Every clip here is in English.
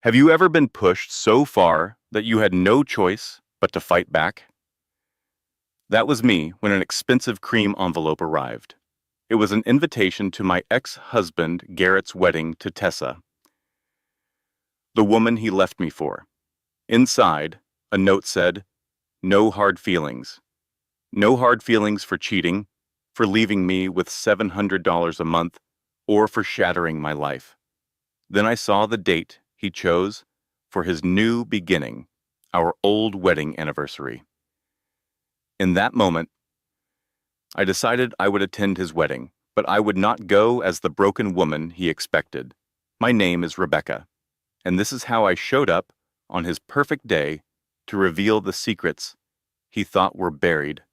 Have you ever been pushed so far that you had no choice but to fight back? That was me when an expensive cream envelope arrived. It was an invitation to my ex-husband Garrett's wedding to Tessa, the woman he left me for. Inside, a note said, "No hard feelings. No hard feelings for cheating, for leaving me with $700 a month, or for shattering my life." Then I saw the date he chose for his new beginning, our old wedding anniversary. In that moment, I decided I would attend his wedding, but I would not go as the broken woman he expected. My name is Rebecca, and this is how I showed up on his perfect day to reveal the secrets he thought were buried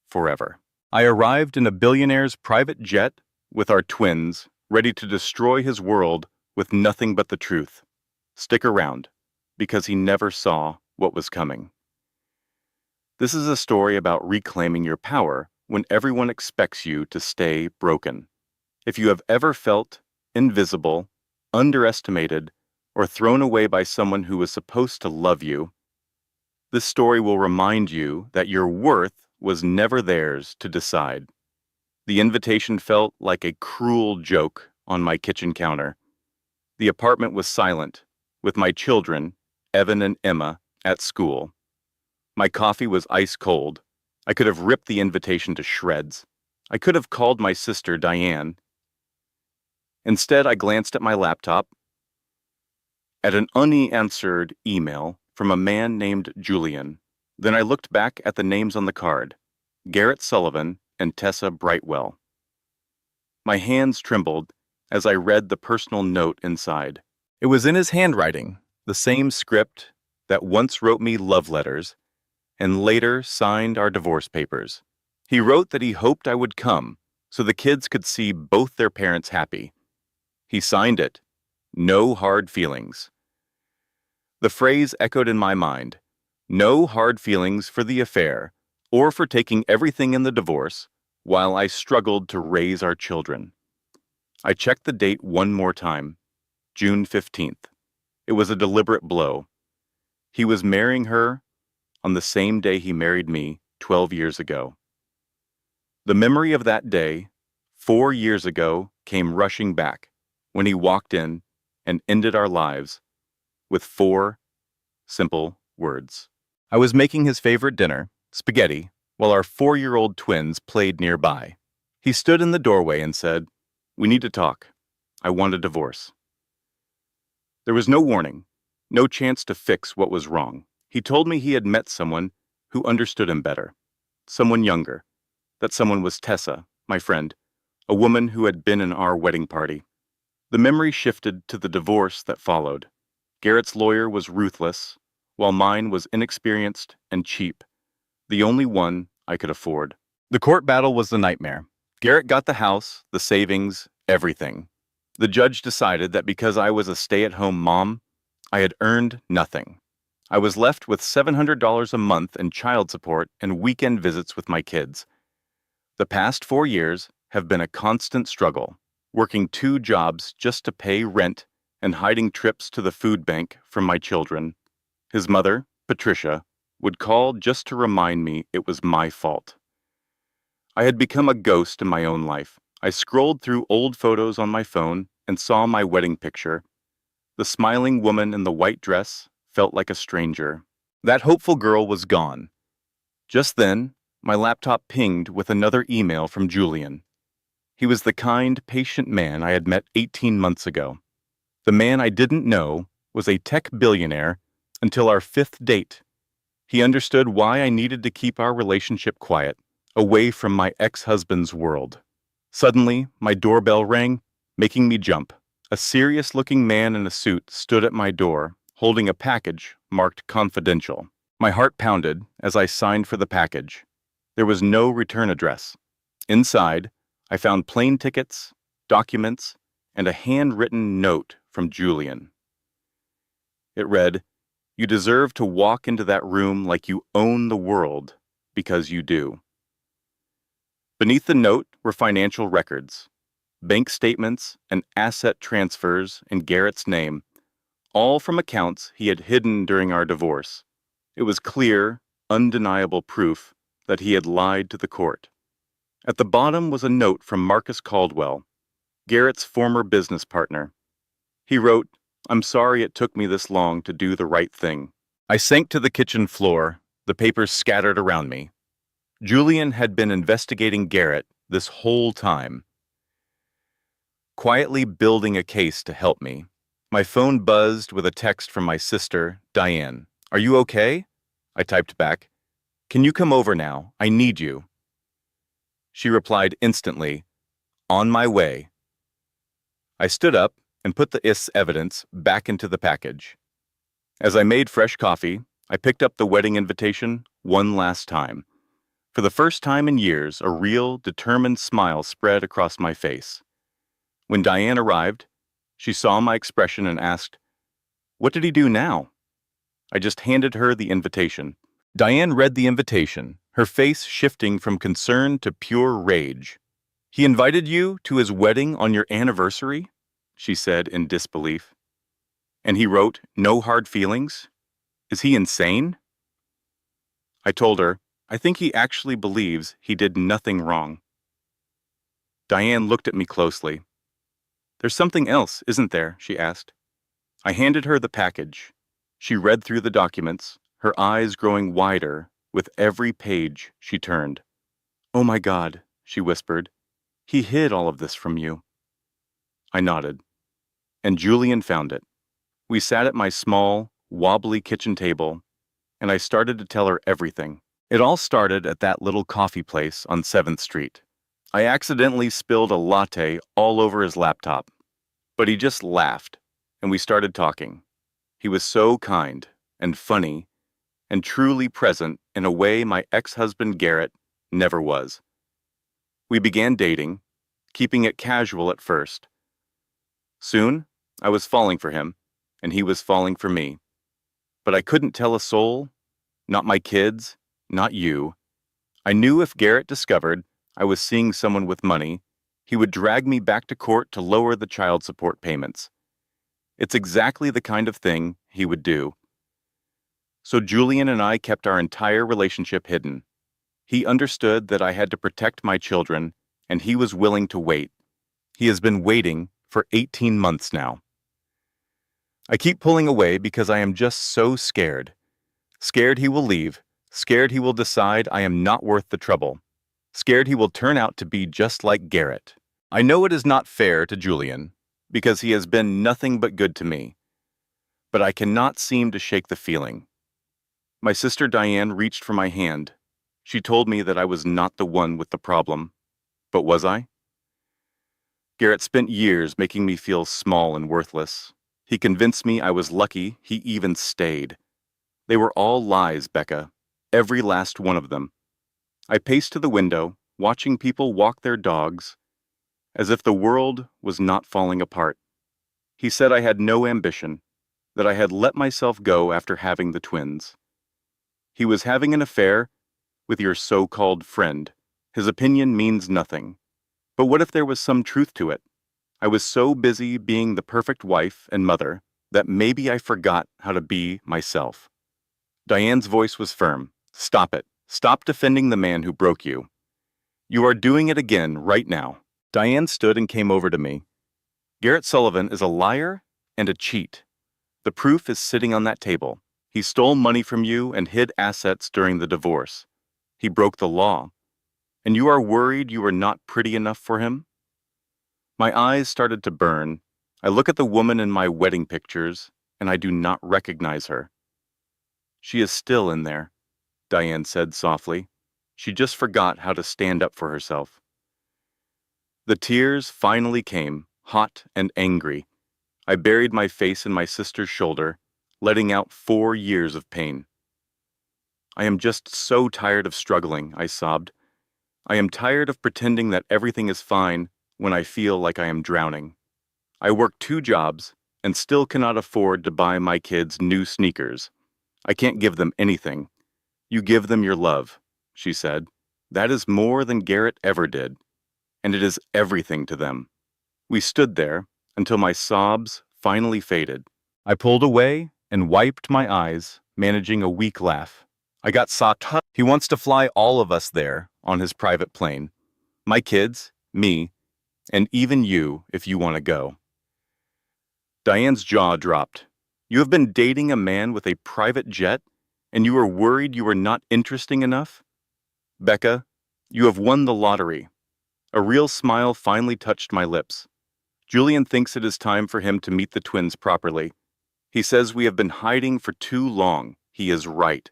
forever. I arrived in a billionaire's private jet with our twins, ready to destroy his world with nothing but the truth. Stick around, because he never saw what was coming. This is a story about reclaiming your power when everyone expects you to stay broken. If you have ever felt invisible, underestimated, or thrown away by someone who was supposed to love you, this story will remind you that your worth was never theirs to decide. The invitation felt like a cruel joke on my kitchen counter. The apartment was silent, with my children, Evan and Emma, at school. My coffee was ice cold. I could have ripped the invitation to shreds. I could have called my sister Diane. Instead, I glanced at my laptop, at an unanswered email from a man named Julian. Then I looked back at the names on the card, Garrett Sullivan and Tessa Brightwell. My hands trembled as I read the personal note inside. It was in his handwriting, the same script that once wrote me love letters and later signed our divorce papers. He wrote that he hoped I would come so the kids could see both their parents happy. He signed it, "No hard feelings." The phrase echoed in my mind, no hard feelings for the affair or for taking everything in the divorce while I struggled to raise our children. I checked the date one more time, June 15th. It was a deliberate blow. He was marrying her on the same day he married me 12 years ago. The memory of that day, 4 years ago, came rushing back when he walked in and ended our lives with 4 simple words. I was making his favorite dinner, spaghetti, while our 4-year-old twins played nearby. He stood in the doorway and said, "We need to talk. I want a divorce." There was no warning, no chance to fix what was wrong. He told me he had met someone who understood him better, someone younger. That someone was Tessa, my friend, a woman who had been in our wedding party. The memory shifted to the divorce that followed. Garrett's lawyer was ruthless, while mine was inexperienced and cheap, the only one I could afford. The court battle was the nightmare. Garrett got the house, the savings, everything. The judge decided that because I was a stay-at-home mom, I had earned nothing. I was left with $700 a month in child support and weekend visits with my kids. The past 4 years have been a constant struggle, working 2 jobs just to pay rent and hiding trips to the food bank from my children. His mother, Patricia, would call just to remind me it was my fault. I had become a ghost in my own life. I scrolled through old photos on my phone and saw my wedding picture. The smiling woman in the white dress felt like a stranger. That hopeful girl was gone. Just then, my laptop pinged with another email from Julian. He was the kind, patient man I had met 18 months ago. The man I didn't know was a tech billionaire until our 5th date. He understood why I needed to keep our relationship quiet, away from my ex-husband's world. Suddenly, my doorbell rang, making me jump. A serious-looking man in a suit stood at my door, holding a package marked confidential. My heart pounded as I signed for the package. There was no return address. Inside, I found plane tickets, documents, and a handwritten note from Julian. It read, "You deserve to walk into that room like you own the world, because you do." Beneath the note were financial records, bank statements, and asset transfers in Garrett's name, all from accounts he had hidden during our divorce. It was clear, undeniable proof that he had lied to the court. At the bottom was a note from Marcus Caldwell, Garrett's former business partner. He wrote, "I'm sorry it took me this long to do the right thing." I sank to the kitchen floor, the papers scattered around me. Julian had been investigating Garrett this whole time, quietly building a case to help me. My phone buzzed with a text from my sister, Diane. "Are you okay?" I typed back. "Can you come over now? I need you." She replied instantly, "On my way." I stood up and put the evidence back into the package. As I made fresh coffee, I picked up the wedding invitation one last time. For the first time in years, a real, determined smile spread across my face. When Diane arrived, she saw my expression and asked, "What did he do now?" I just handed her the invitation. Diane read the invitation, her face shifting from concern to pure rage. "He invited you to his wedding on your anniversary?" she said in disbelief. "And he wrote, 'No hard feelings'? Is he insane?" I told her, "I think he actually believes he did nothing wrong." Diane looked at me closely. "There's something else, isn't there?" she asked. I handed her the package. She read through the documents, her eyes growing wider with every page she turned. "Oh my God," she whispered. "He hid all of this from you." I nodded. And Julian found it. We sat at my small, wobbly kitchen table, and I started to tell her everything. It all started at that little coffee place on 7th Street. I accidentally spilled a latte all over his laptop, but he just laughed, and we started talking. He was so kind and funny and truly present in a way my ex-husband Garrett never was. We began dating, keeping it casual at first. Soon, I was falling for him, and he was falling for me. But I couldn't tell a soul, not my kids, not you. I knew if Garrett discovered I was seeing someone with money, he would drag me back to court to lower the child support payments. It's exactly the kind of thing he would do. So Julian and I kept our entire relationship hidden. He understood that I had to protect my children, and he was willing to wait. He has been waiting for 18 months now. I keep pulling away because I am just so scared. Scared he will leave, scared he will decide I am not worth the trouble, scared he will turn out to be just like Garrett. I know it is not fair to Julian, because he has been nothing but good to me. But I cannot seem to shake the feeling. My sister Diane reached for my hand. She told me that I was not the one with the problem. But was I? Garrett spent years making me feel small and worthless. He convinced me I was lucky he even stayed. They were all lies, Becca. Every last one of them. I paced to the window, watching people walk their dogs, as if the world was not falling apart. He said I had no ambition, that I had let myself go after having the twins. He was having an affair with your so-called friend. His opinion means nothing. But what if there was some truth to it? I was so busy being the perfect wife and mother that maybe I forgot how to be myself. Diane's voice was firm. "Stop it. Stop defending the man who broke you. You are doing it again right now." Diane stood and came over to me. "Garrett Sullivan is a liar and a cheat. The proof is sitting on that table. He stole money from you and hid assets during the divorce. He broke the law. And you are worried you are not pretty enough for him?" My eyes started to burn. I look at the woman in my wedding pictures, and I do not recognize her. "She is still in there," Diane said softly. "She just forgot how to stand up for herself." The tears finally came, hot and angry. I buried my face in my sister's shoulder, letting out 4 years of pain. "I am just so tired of struggling," I sobbed. "I am tired of pretending that everything is fine when I feel like I am drowning. I work 2 jobs and still cannot afford to buy my kids new sneakers. I can't give them anything. You give them your love," she said. "That is more than Garrett ever did, and it is everything to them." We stood there until my sobs finally faded. I pulled away and wiped my eyes, managing a weak laugh. I got socked. He wants to fly all of us there on his private plane. My kids, me, and even you if you want to go. Diane's jaw dropped. You have been dating a man with a private jet, and you are worried you are not interesting enough? Becca, you have won the lottery. A real smile finally touched my lips. Julian thinks it is time for him to meet the twins properly. He says we have been hiding for too long. He is right.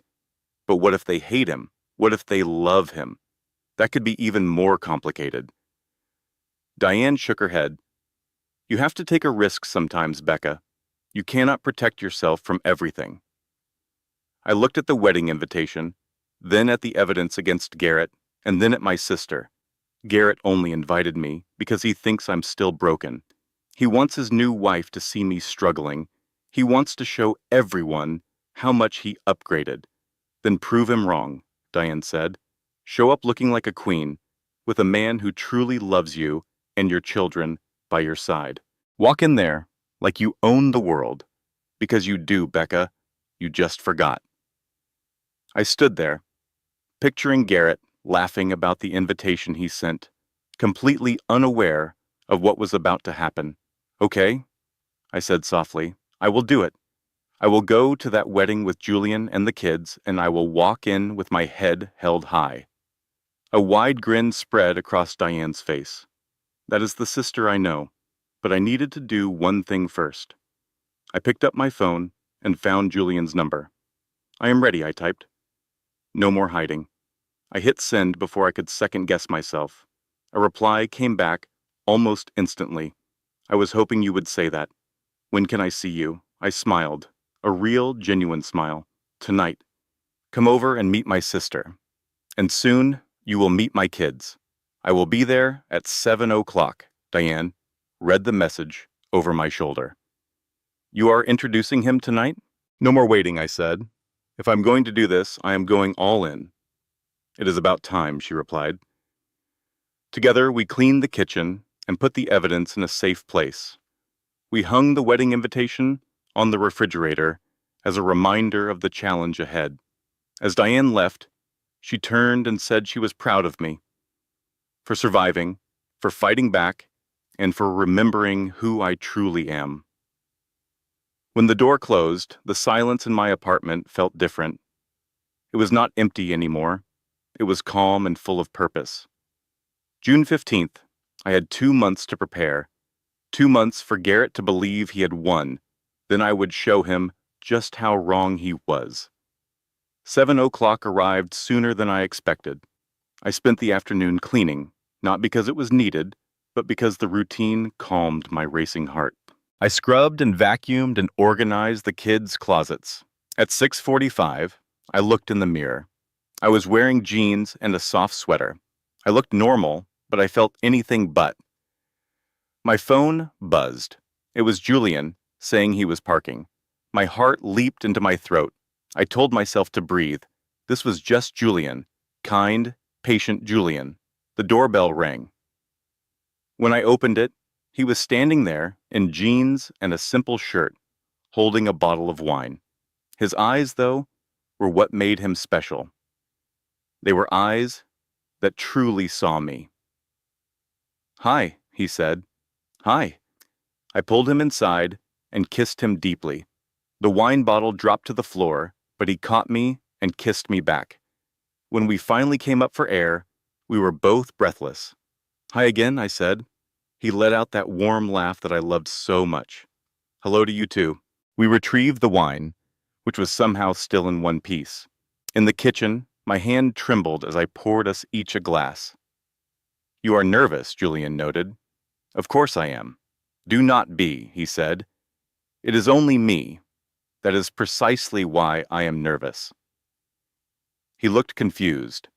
But what if they hate him? What if they love him? That could be even more complicated. Diane shook her head. You have to take a risk sometimes, Becca. You cannot protect yourself from everything. I looked at the wedding invitation, then at the evidence against Garrett, and then at my sister. Garrett only invited me because he thinks I'm still broken. He wants his new wife to see me struggling. He wants to show everyone how much he upgraded. Then prove him wrong, Diane said. Show up looking like a queen, with a man who truly loves you and your children by your side. Walk in there like you own the world, because you do, Becca. You just forgot. I stood there, picturing Garrett laughing about the invitation he sent, completely unaware of what was about to happen. Okay, I said softly, I will do it. I will go to that wedding with Julian and the kids, and I will walk in with my head held high. A wide grin spread across Diane's face. That is the sister I know, but I needed to do one thing first. I picked up my phone and found Julian's number. I am ready, I typed. No more hiding. I hit send before I could second-guess myself. A reply came back almost instantly. I was hoping you would say that. When can I see you? I smiled. A real, genuine smile. Tonight. Come over and meet my sister. And soon, you will meet my kids. I will be there at 7 o'clock, Diane read the message over my shoulder. You are introducing him tonight? No more waiting, I said. If I'm going to do this, I am going all in. It is about time, she replied. Together, we cleaned the kitchen and put the evidence in a safe place. We hung the wedding invitation on the refrigerator as a reminder of the challenge ahead. As Diane left, she turned and said she was proud of me for surviving, for fighting back, and for remembering who I truly am. When the door closed, the silence in my apartment felt different. It was not empty anymore. It was calm and full of purpose. June 15th, I had 2 months to prepare. 2 months for Garrett to believe he had won. Then I would show him just how wrong he was. 7 o'clock arrived sooner than I expected. I spent the afternoon cleaning, not because it was needed, but because the routine calmed my racing heart. I scrubbed and vacuumed and organized the kids' closets. At 6:45, I looked in the mirror. I was wearing jeans and a soft sweater. I looked normal, but I felt anything but. My phone buzzed. It was Julian, saying he was parking. My heart leaped into my throat. I told myself to breathe. This was just Julian. Kind, patient Julian. The doorbell rang. When I opened it, he was standing there in jeans and a simple shirt, holding a bottle of wine. His eyes, though, were what made him special. They were eyes that truly saw me. Hi, he said. Hi. I pulled him inside and kissed him deeply. The wine bottle dropped to the floor, but he caught me and kissed me back. When we finally came up for air, we were both breathless. Hi again, I said. He let out that warm laugh that I loved so much. Hello to you too. We retrieved the wine, which was somehow still in one piece. In the kitchen, my hand trembled as I poured us each a glass. You are nervous, Julian noted. Of course I am. Do not be, he said. It is only me. That is precisely why I am nervous. He looked confused.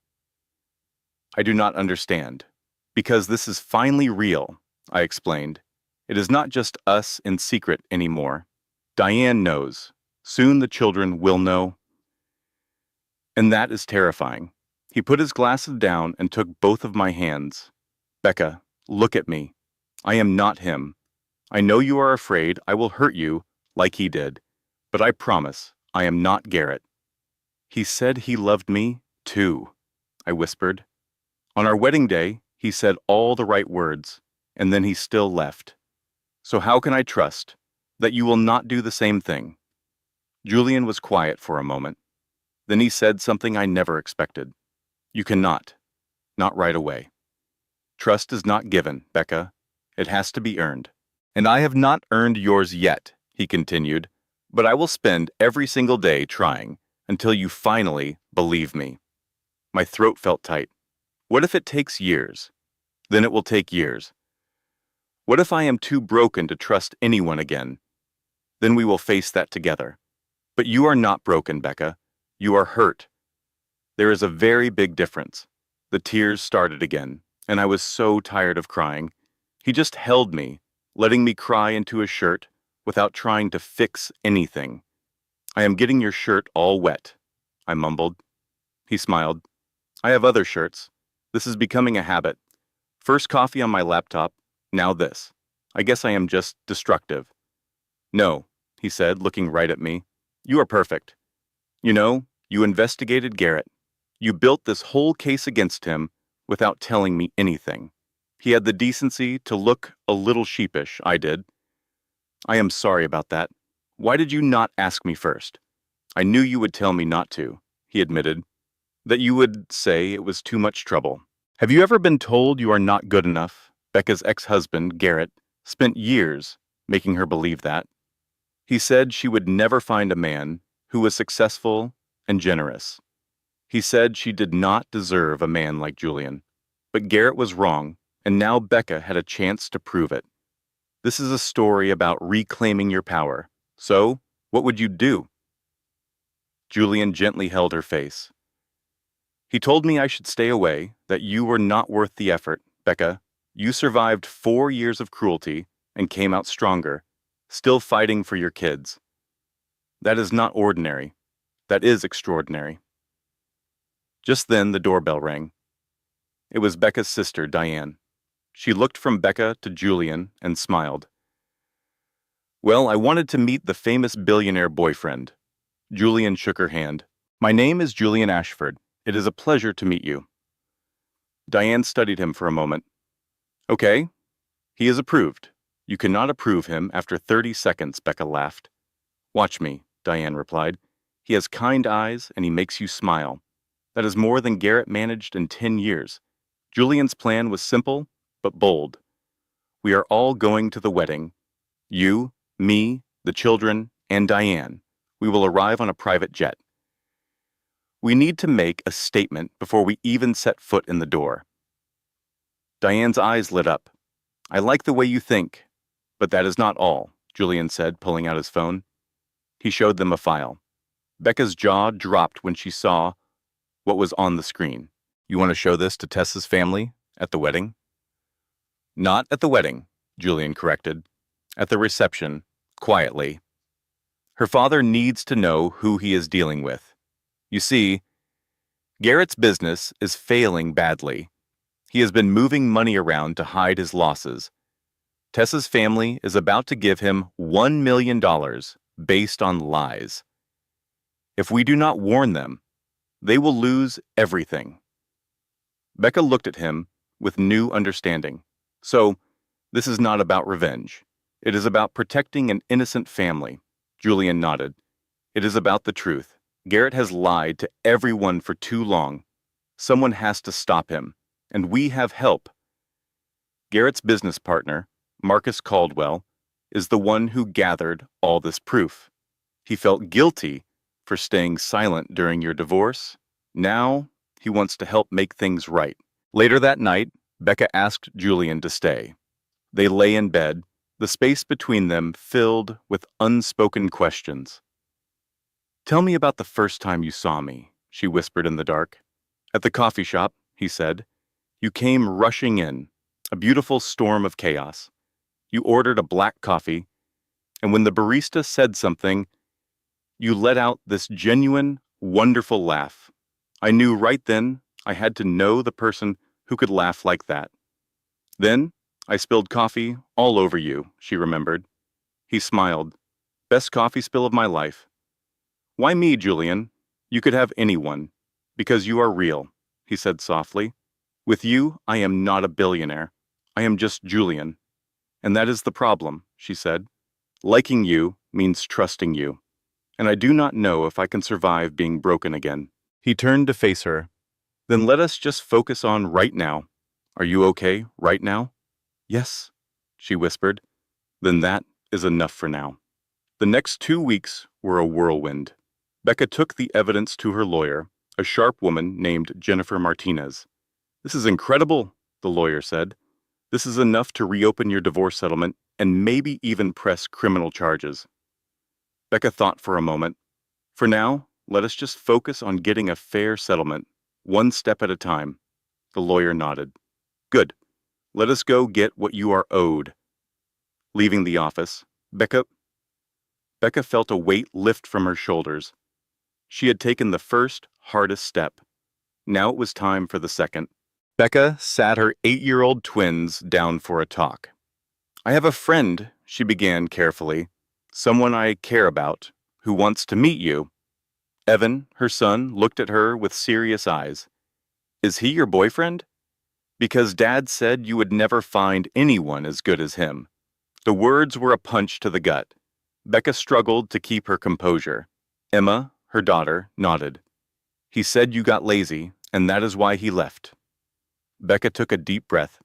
I do not understand. Because this is finally real, I explained. It is not just us in secret anymore. Diane knows. Soon the children will know. And that is terrifying. He put his glasses down and took both of my hands. Becca, look at me. I am not him. I know you are afraid I will hurt you like he did. But I promise, I am not Garrett. He said he loved me, too, I whispered. On our wedding day, he said all the right words, and then he still left. So how can I trust that you will not do the same thing? Julian was quiet for a moment. Then he said something I never expected. You cannot. Not right away. Trust is not given, Becca. It has to be earned. And I have not earned yours yet, he continued, but I will spend every single day trying until you finally believe me. My throat felt tight. What if it takes years? Then it will take years. What if I am too broken to trust anyone again? Then we will face that together. But you are not broken, Becca. You are hurt. There is a very big difference. The tears started again, and I was so tired of crying. He just held me, letting me cry into his shirt without trying to fix anything. I am getting your shirt all wet, I mumbled. He smiled. I have other shirts. This is becoming a habit. First coffee on my laptop, now this. I guess I am just destructive. No, he said, looking right at me. You are perfect. You know, you investigated Garrett. You built this whole case against him without telling me anything. He had the decency to look a little sheepish, I did. I am sorry about that. Why did you not ask me first? I knew you would tell me not to, he admitted. That you would say it was too much trouble. Have you ever been told you are not good enough? Becca's ex-husband, Garrett, spent years making her believe that. He said she would never find a man who was successful and generous. He said she did not deserve a man like Julian. But Garrett was wrong, and now Becca had a chance to prove it. This is a story about reclaiming your power. So, what would you do? Julian gently held her face. He told me I should stay away, that you were not worth the effort, Becca. You survived 4 years of cruelty and came out stronger, still fighting for your kids. That is not ordinary. That is extraordinary. Just then the doorbell rang. It was Becca's sister, Diane. She looked from Becca to Julian and smiled. Well, I wanted to meet the famous billionaire boyfriend. Julian shook her hand. My name is Julian Ashford. It is a pleasure to meet you. Diane studied him for a moment. Okay, he is approved. You cannot approve him after 30 seconds, Becca laughed. Watch me, Diane replied. He has kind eyes and he makes you smile. That is more than Garrett managed in 10 years. Julian's plan was simple, but bold. We are all going to the wedding. You, me, the children, and Diane. We will arrive on a private jet. We need to make a statement before we even set foot in the door. Diane's eyes lit up. I like the way you think, but that is not all, Julian said, pulling out his phone. He showed them a file. Becca's jaw dropped when she saw what was on the screen. You want to show this to Tessa's family at the wedding? Not at the wedding, Julian corrected. At the reception, quietly. Her father needs to know who he is dealing with. You see, Garrett's business is failing badly. He has been moving money around to hide his losses. Tessa's family is about to give him $1 million based on lies. If we do not warn them, they will lose everything. Becca looked at him with new understanding. So, this is not about revenge. It is about protecting an innocent family. Julian nodded. It is about the truth. Garrett has lied to everyone for too long. Someone has to stop him, and we have help. Garrett's business partner, Marcus Caldwell, is the one who gathered all this proof. He felt guilty for staying silent during your divorce. Now, he wants to help make things right. Later that night, Becca asked Julian to stay. They lay in bed, the space between them filled with unspoken questions. Tell me about the first time you saw me, she whispered in the dark. At the coffee shop, he said. You came rushing in, a beautiful storm of chaos. You ordered a black coffee, and when the barista said something, you let out this genuine, wonderful laugh. I knew right then I had to know the person who could laugh like that. Then I spilled coffee all over you, she remembered. He smiled. Best coffee spill of my life. Why me, Julian? You could have anyone. Because you are real, he said softly. With you, I am not a billionaire. I am just Julian. And that is the problem, she said. Liking you means trusting you. And I do not know if I can survive being broken again. He turned to face her. Then let us just focus on right now. Are you okay right now? Yes, she whispered. Then that is enough for now. The next 2 weeks were a whirlwind. Becca took the evidence to her lawyer, a sharp woman named Jennifer Martinez. This is incredible, the lawyer said. This is enough to reopen your divorce settlement and maybe even press criminal charges. Becca thought for a moment. For now, let us just focus on getting a fair settlement, one step at a time. The lawyer nodded. Good. Let us go get what you are owed. Leaving the office, Becca felt a weight lift from her shoulders. She had taken the first, hardest step. Now it was time for the second. Becca sat her 8-year-old twins down for a talk. I have a friend, she began carefully, someone I care about, who wants to meet you. Evan, her son, looked at her with serious eyes. Is he your boyfriend? Because Dad said you would never find anyone as good as him. The words were a punch to the gut. Becca struggled to keep her composure. Emma, her daughter, nodded. He said you got lazy, and that is why he left. Becca took a deep breath,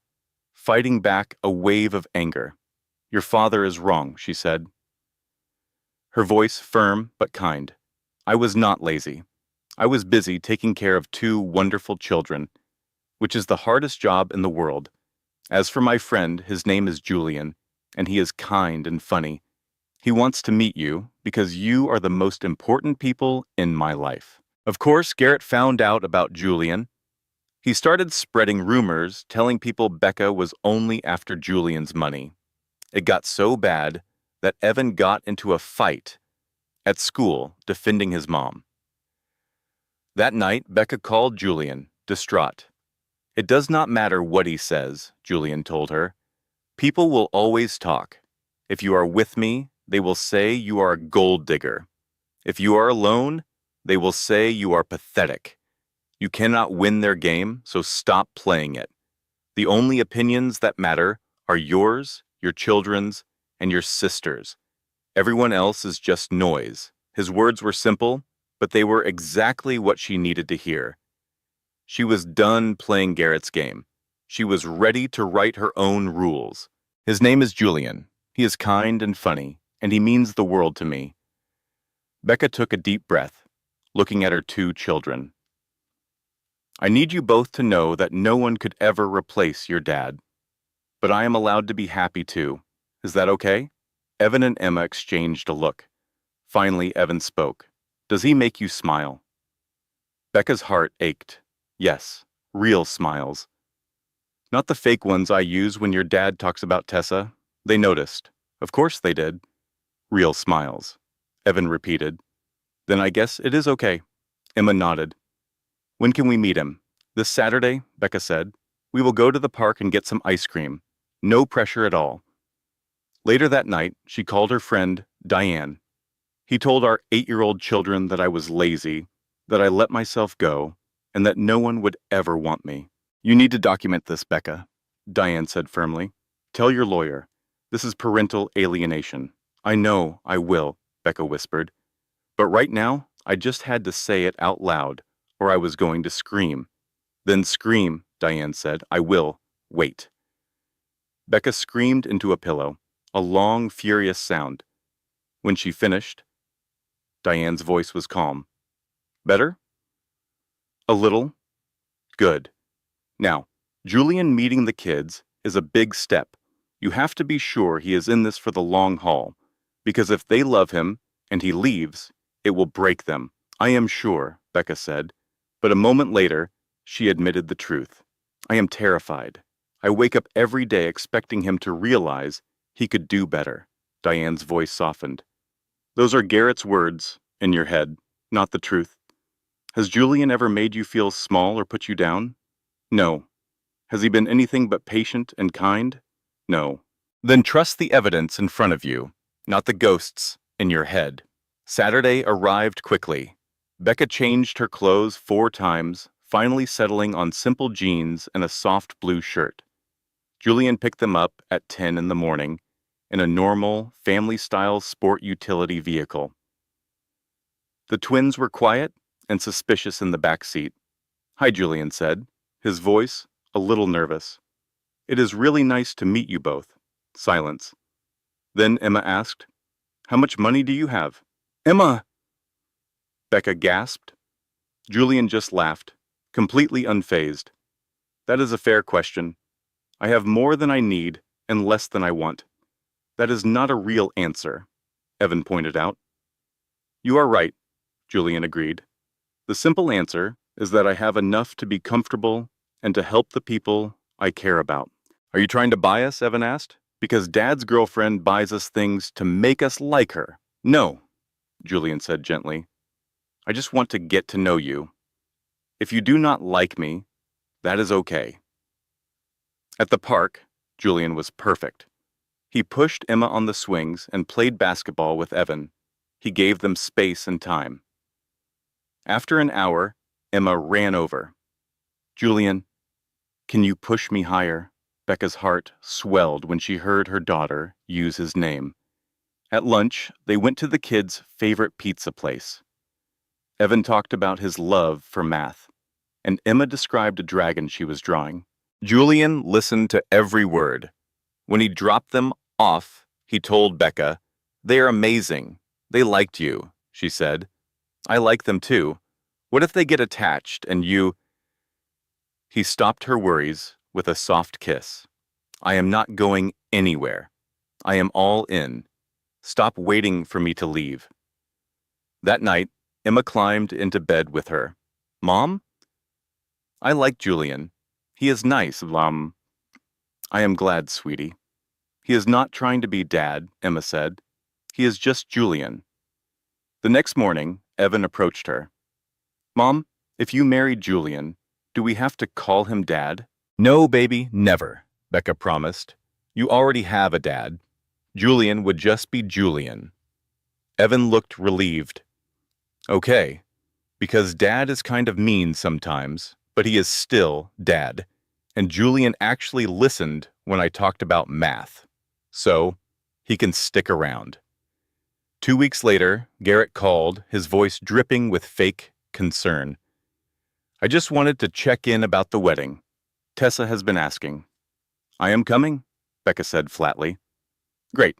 fighting back a wave of anger. Your father is wrong, she said. Her voice firm but kind. I was not lazy. I was busy taking care of 2 wonderful children, which is the hardest job in the world. As for my friend, his name is Julian, and he is kind and funny. He wants to meet you because you are the most important people in my life. Of course, Garrett found out about Julian. He started spreading rumors, telling people Becca was only after Julian's money. It got so bad that Evan got into a fight at school defending his mom. That night, Becca called Julian, distraught. It does not matter what he says, Julian told her. People will always talk. If you are with me, they will say you are a gold digger. If you are alone, they will say you are pathetic. You cannot win their game, so stop playing it. The only opinions that matter are yours, your children's, and your sister's. Everyone else is just noise. His words were simple, but they were exactly what she needed to hear. She was done playing Garrett's game. She was ready to write her own rules. His name is Julian. He is kind and funny, and he means the world to me. Becca took a deep breath, looking at her 2 children. I need you both to know that no one could ever replace your dad. But I am allowed to be happy too. Is that okay? Evan and Emma exchanged a look. Finally, Evan spoke. Does he make you smile? Becca's heart ached. Yes, real smiles. Not the fake ones I use when your dad talks about Tessa. They noticed. Of course they did. Real smiles. Evan repeated. Then I guess it is okay. Emma nodded. When can we meet him? This Saturday, Becca said. We will go to the park and get some ice cream. No pressure at all. Later that night, she called her friend, Diane. He told our 8-year-old children that I was lazy, that I let myself go, and that no one would ever want me. You need to document this, Becca, Diane said firmly. Tell your lawyer. This is parental alienation. I know I will, Becca whispered. But right now, I just had to say it out loud, or I was going to scream. Then scream, Diane said. I will. Wait. Becca screamed into a pillow, a long, furious sound. When she finished, Diane's voice was calm. Better? A little? Good. Now, Julian meeting the kids is a big step. You have to be sure he is in this for the long haul, because if they love him and he leaves, it will break them. I am sure, Becca said. But a moment later, she admitted the truth. I am terrified. I wake up every day expecting him to realize he could do better. Diane's voice softened. Those are Garrett's words in your head, not the truth. Has Julian ever made you feel small or put you down? No. Has he been anything but patient and kind? No. Then trust the evidence in front of you, not the ghosts in your head. Saturday arrived quickly. Becca changed her clothes 4 times, finally settling on simple jeans and a soft blue shirt. Julian picked them up at 10 in the morning in a normal, family-style sport utility vehicle. The twins were quiet and suspicious in the back seat. "Hi," Julian said, his voice a little nervous. "It is really nice to meet you both." Silence. Then Emma asked, "How much money do you have?" "Emma!" Becca gasped. Julian just laughed, completely unfazed. "That is a fair question. I have more than I need and less than I want. That is not a real answer," Evan pointed out. "You are right," Julian agreed. "The simple answer is that I have enough to be comfortable and to help the people I care about." "Are you trying to buy us?" Evan asked. "Because Dad's girlfriend buys us things to make us like her." "No," Julian said gently. "I just want to get to know you. If you do not like me, that is okay." At the park, Julian was perfect. He pushed Emma on the swings and played basketball with Evan. He gave them space and time. After an hour, Emma ran over. "Julian, can you push me higher?" Becca's heart swelled when she heard her daughter use his name. At lunch, they went to the kids' favorite pizza place. Evan talked about his love for math, and Emma described a dragon she was drawing. Julian listened to every word. When he dropped them off, he told Becca, "They are amazing. They liked you," she said. "I like them too. What if they get attached and you—" He stopped her worries with a soft kiss. "I am not going anywhere. I am all in. Stop waiting for me to leave." That night, Emma climbed into bed with her. "Mom? I like Julian. He is nice, Mom." "I am glad, sweetie. He is not trying to be Dad," Emma said. "He is just Julian." The next morning, Evan approached her. "Mom, if you marry Julian, do we have to call him Dad?" "No, baby, never," Becca promised. "You already have a dad. Julian would just be Julian." Evan looked relieved. "Okay, because Dad is kind of mean sometimes, but he is still Dad. And Julian actually listened when I talked about math. So, he can stick around." 2 weeks later, Garrett called, his voice dripping with fake concern. "I just wanted to check in about the wedding. Tessa has been asking." "I am coming," Becca said flatly. "Great.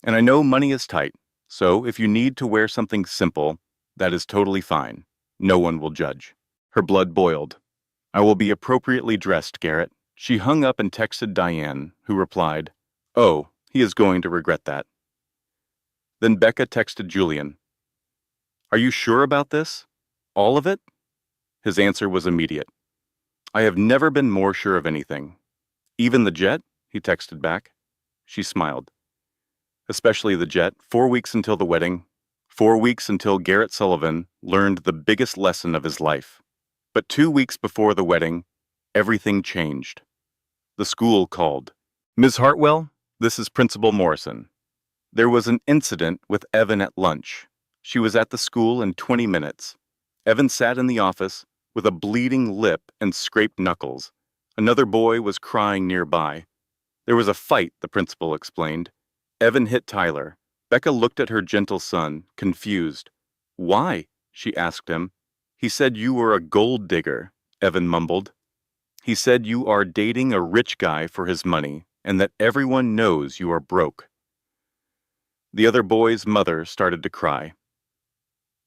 And I know money is tight, so if you need to wear something simple, that is totally fine. No one will judge." Her blood boiled. "I will be appropriately dressed, Garrett." She hung up and texted Diane, who replied, "Oh, he is going to regret that." Then Becca texted Julian. "Are you sure about this? All of it?" His answer was immediate. "I have never been more sure of anything." "Even the jet?" he texted back. She smiled. "Especially the jet. 4 weeks until the wedding. 4 weeks until Garrett Sullivan learned the biggest lesson of his life. But 2 weeks before the wedding, everything changed. The school called. "Ms. Hartwell, this is Principal Morrison. There was an incident with Evan at lunch. She was at the school in 20 minutes. Evan sat in the office with a bleeding lip and scraped knuckles. Another boy was crying nearby. There was a fight," the principal explained. "Evan hit Tyler." Becca looked at her gentle son, confused. "Why?" she asked him. "He said you were a gold digger," Evan mumbled. "He said you are dating a rich guy for his money and that everyone knows you are broke." The other boy's mother started to cry.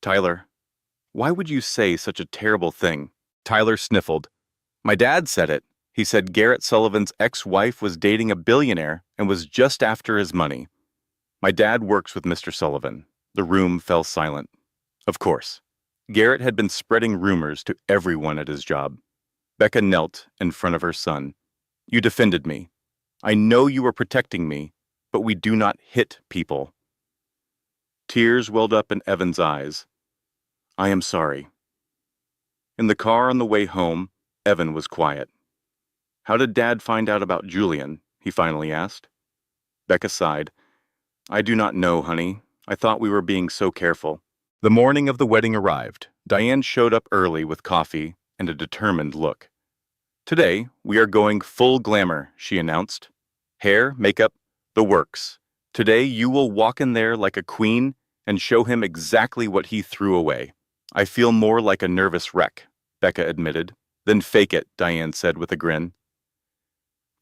"Tyler, why would you say such a terrible thing?" Tyler sniffled. "My dad said it. He said Garrett Sullivan's ex-wife was dating a billionaire and was just after his money. My dad works with Mr. Sullivan." The room fell silent. Of course. Garrett had been spreading rumors to everyone at his job. Becca knelt in front of her son. "You defended me. I know you were protecting me, but we do not hit people." Tears welled up in Evan's eyes. "I am sorry." In the car on the way home, Evan was quiet. "How did Dad find out about Julian?" he finally asked. Becca sighed. "I do not know, honey. I thought we were being so careful. The morning of the wedding arrived. Diane showed up early with coffee and a determined look. Today, we are going full glamour, she announced. Hair, makeup, the works. Today, you will walk in there like a queen and show him exactly what he threw away. I feel more like a nervous wreck, Becca admitted. Then fake it, Diane said with a grin.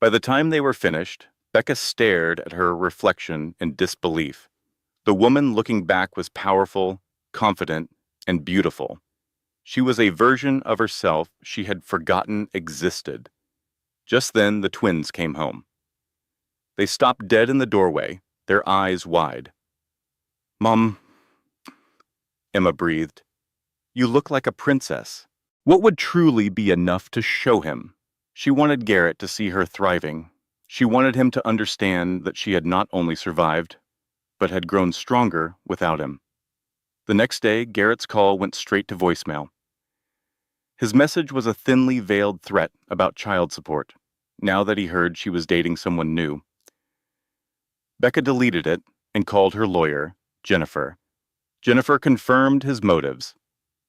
By the time they were finished, Becca stared at her reflection in disbelief. The woman looking back was powerful, confident, and beautiful. She was a version of herself she had forgotten existed. Just then, the twins came home. They stopped dead in the doorway, their eyes wide. "Mom," Emma breathed, "you look like a princess." What would truly be enough to show him? She wanted Garrett to see her thriving. She wanted him to understand that she had not only survived, but had grown stronger without him. The next day, Garrett's call went straight to voicemail. His message was a thinly veiled threat about child support, now that he heard she was dating someone new. Becca deleted it and called her lawyer, Jennifer. Jennifer confirmed his motives.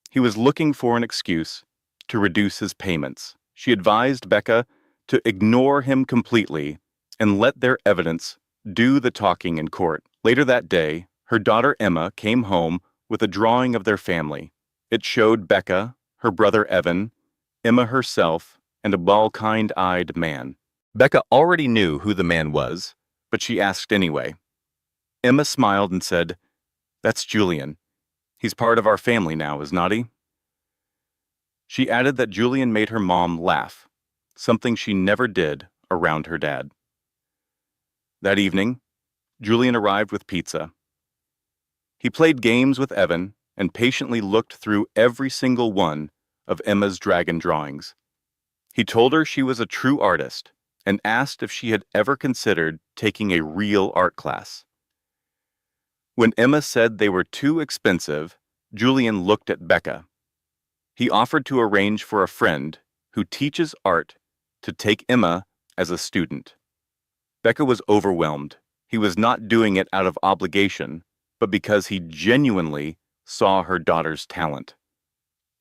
He was looking for an excuse to reduce his payments. She advised Becca to ignore him completely and let their evidence do the talking in court. Later that day, her daughter Emma came home with a drawing of their family. It showed Becca, her brother Evan, Emma herself, and a ball-kind-eyed man. Becca already knew who the man was, but she asked anyway. Emma smiled and said, "That's Julian. He's part of our family now, is not he?" She added that Julian made her mom laugh, something she never did around her dad. That evening, Julian arrived with pizza. He played games with Evan and patiently looked through every single one of Emma's dragon drawings. He told her she was a true artist and asked if she had ever considered taking a real art class. When Emma said they were too expensive, Julian looked at Becca. He offered to arrange for a friend who teaches art to take Emma as a student. Becca was overwhelmed. He was not doing it out of obligation, but because he genuinely saw her daughter's talent.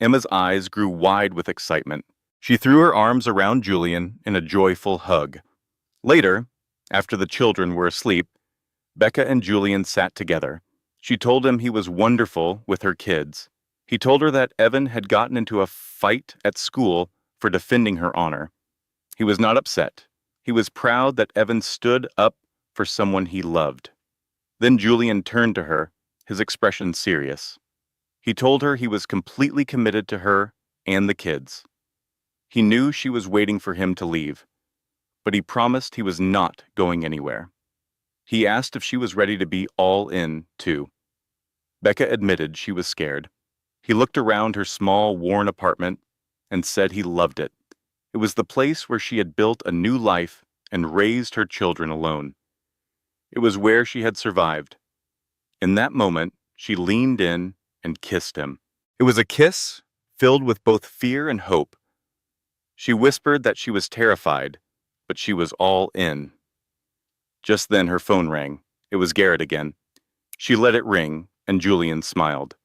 Emma's eyes grew wide with excitement. She threw her arms around Julian in a joyful hug. Later, after the children were asleep, Becca and Julian sat together. She told him he was wonderful with her kids. He told her that Evan had gotten into a fight at school for defending her honor. He was not upset. He was proud that Evan stood up for someone he loved. Then Julian turned to her, his expression serious. He told her he was completely committed to her and the kids. He knew she was waiting for him to leave, but he promised he was not going anywhere. He asked if she was ready to be all in, too. Becca admitted she was scared. He looked around her small, worn apartment and said he loved it. It was the place where she had built a new life and raised her children alone. It was where she had survived. In that moment, she leaned in and kissed him. It was a kiss filled with both fear and hope. She whispered that she was terrified, but she was all in. Just then her phone rang. It was Garrett again. She let it ring, and Julian smiled.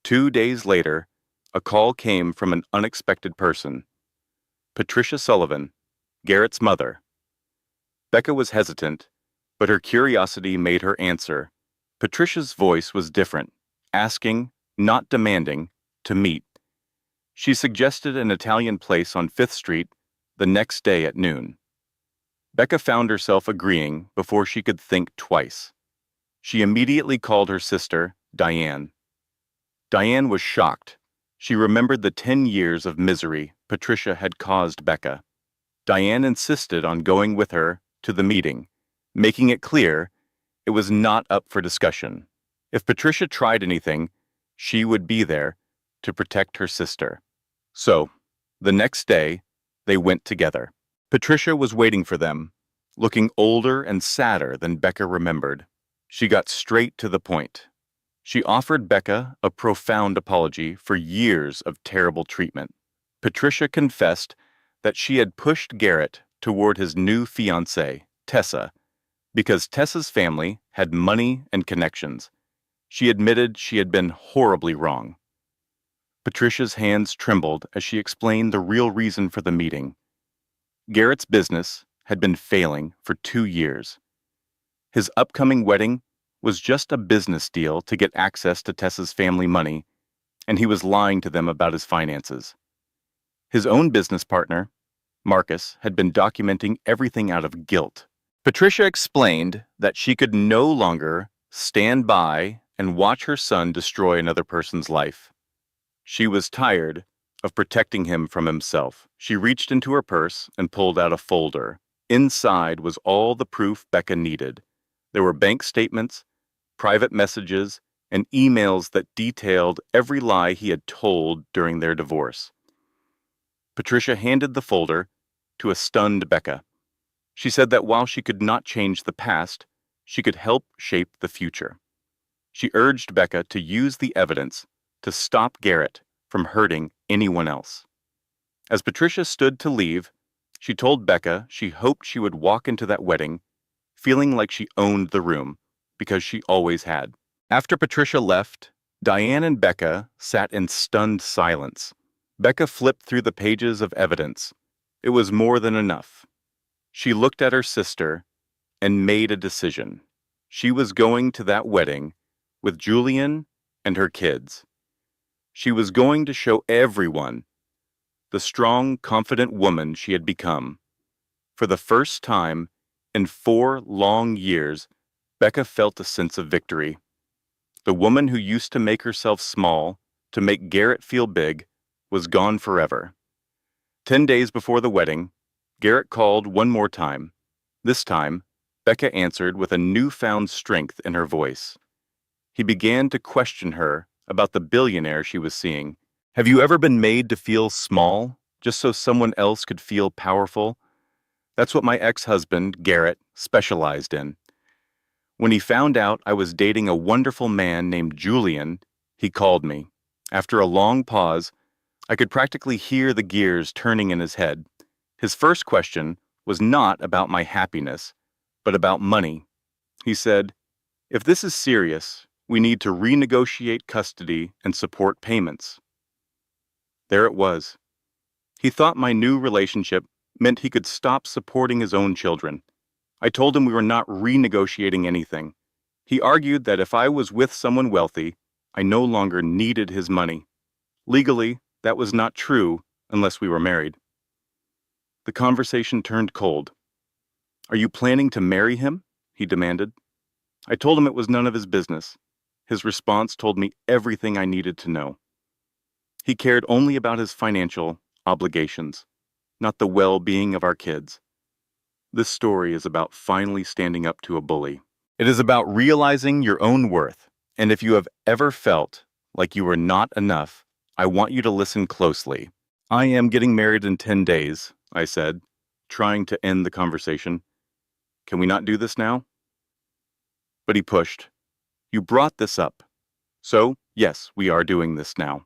2 days later, a call came from an unexpected person. Patricia Sullivan, Garrett's mother. Becca was hesitant, but her curiosity made her answer. Patricia's voice was different, asking, not demanding, to meet. She suggested an Italian place on 5th Street the next day at noon. Becca found herself agreeing before she could think twice. She immediately called her sister, Diane. Diane was shocked. She remembered the 10 years of misery Patricia had caused Becca. Diane insisted on going with her to the meeting, making it clear it was not up for discussion. If Patricia tried anything, she would be there to protect her sister. So, the next day, they went together. Patricia was waiting for them, looking older and sadder than Becca remembered. She got straight to the point. She offered Becca a profound apology for years of terrible treatment. Patricia confessed that she had pushed Garrett toward his new fiancée, Tessa, because Tessa's family had money and connections. She admitted she had been horribly wrong. Patricia's hands trembled as she explained the real reason for the meeting. Garrett's business had been failing for 2 years. His upcoming wedding was just a business deal to get access to Tessa's family money, and he was lying to them about his finances. His own business partner, Marcus, had been documenting everything out of guilt. Patricia explained that she could no longer stand by and watch her son destroy another person's life. She was tired of protecting him from himself. She reached into her purse and pulled out a folder. Inside was all the proof Becca needed. There were bank statements, private messages, and emails that detailed every lie he had told during their divorce. Patricia handed the folder to a stunned Becca. She said that while she could not change the past, she could help shape the future. She urged Becca to use the evidence to stop Garrett from hurting anyone else. As Patricia stood to leave, she told Becca she hoped she would walk into that wedding feeling like she owned the room, because she always had. After Patricia left, Diane and Becca sat in stunned silence. Becca flipped through the pages of evidence. It was more than enough. She looked at her sister and made a decision. She was going to that wedding with Julian and her kids. She was going to show everyone the strong, confident woman she had become. For the first time in 4 long years, Becca felt a sense of victory. The woman who used to make herself small to make Garrett feel big was gone forever. 10 days before the wedding, Garrett called one more time. This time, Becca answered with a newfound strength in her voice. He began to question her about the billionaire she was seeing. Have you ever been made to feel small, just so someone else could feel powerful? That's what my ex-husband, Garrett, specialized in. When he found out I was dating a wonderful man named Julian, he called me. After a long pause, I could practically hear the gears turning in his head. His first question was not about my happiness, but about money. He said, "If this is serious, we need to renegotiate custody and support payments." There it was. He thought my new relationship meant he could stop supporting his own children. I told him we were not renegotiating anything. He argued that if I was with someone wealthy, I no longer needed his money. Legally, that was not true unless we were married. The conversation turned cold. "Are you planning to marry him?" he demanded. I told him it was none of his business. His response told me everything I needed to know. He cared only about his financial obligations, not the well-being of our kids. This story is about finally standing up to a bully. It is about realizing your own worth, and if you have ever felt like you were not enough, I want you to listen closely. "I am getting married in 10 days, I said, trying to end the conversation. "Can we not do this now?" But he pushed. "You brought this up. So, yes, we are doing this now."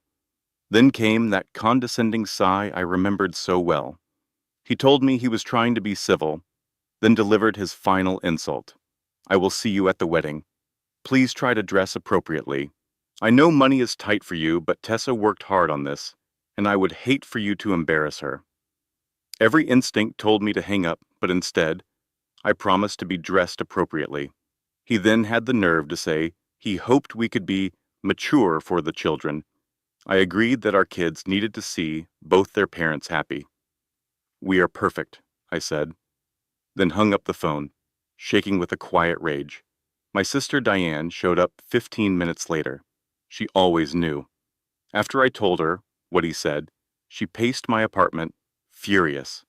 Then came that condescending sigh I remembered so well. He told me he was trying to be civil, then delivered his final insult. "I will see you at the wedding. Please try to dress appropriately. I know money is tight for you, but Tessa worked hard on this, and I would hate for you to embarrass her." Every instinct told me to hang up, but instead, I promised to be dressed appropriately. He then had the nerve to say he hoped we could be mature for the children. I agreed that our kids needed to see both their parents happy. "We are perfect," I said, then hung up the phone, shaking with a quiet rage. My sister Diane showed up 15 minutes later. She always knew. After I told her what he said, she paced my apartment, furious.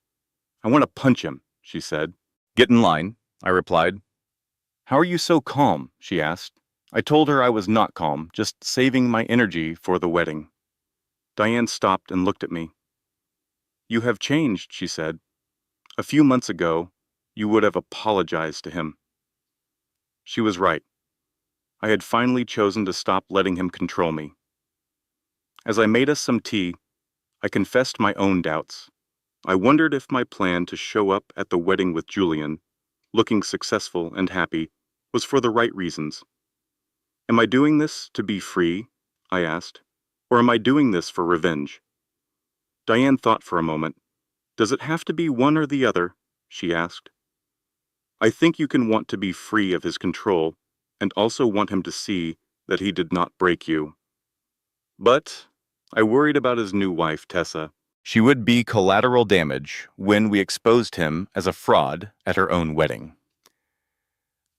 "I want to punch him," she said. "Get in line," I replied. "How are you so calm?" she asked. I told her I was not calm, just saving my energy for the wedding. Diane stopped and looked at me. "You have changed," she said. "A few months ago, you would have apologized to him." She was right. I had finally chosen to stop letting him control me. As I made us some tea, I confessed my own doubts. I wondered if my plan to show up at the wedding with Julian, looking successful and happy, was for the right reasons. Am I doing this to be free? I asked. Or am I doing this for revenge? Diane thought for a moment. Does it have to be one or the other? She asked. I think you can want to be free of his control and also want him to see that he did not break you. But I worried about his new wife, Tessa. She would be collateral damage when we exposed him as a fraud at her own wedding.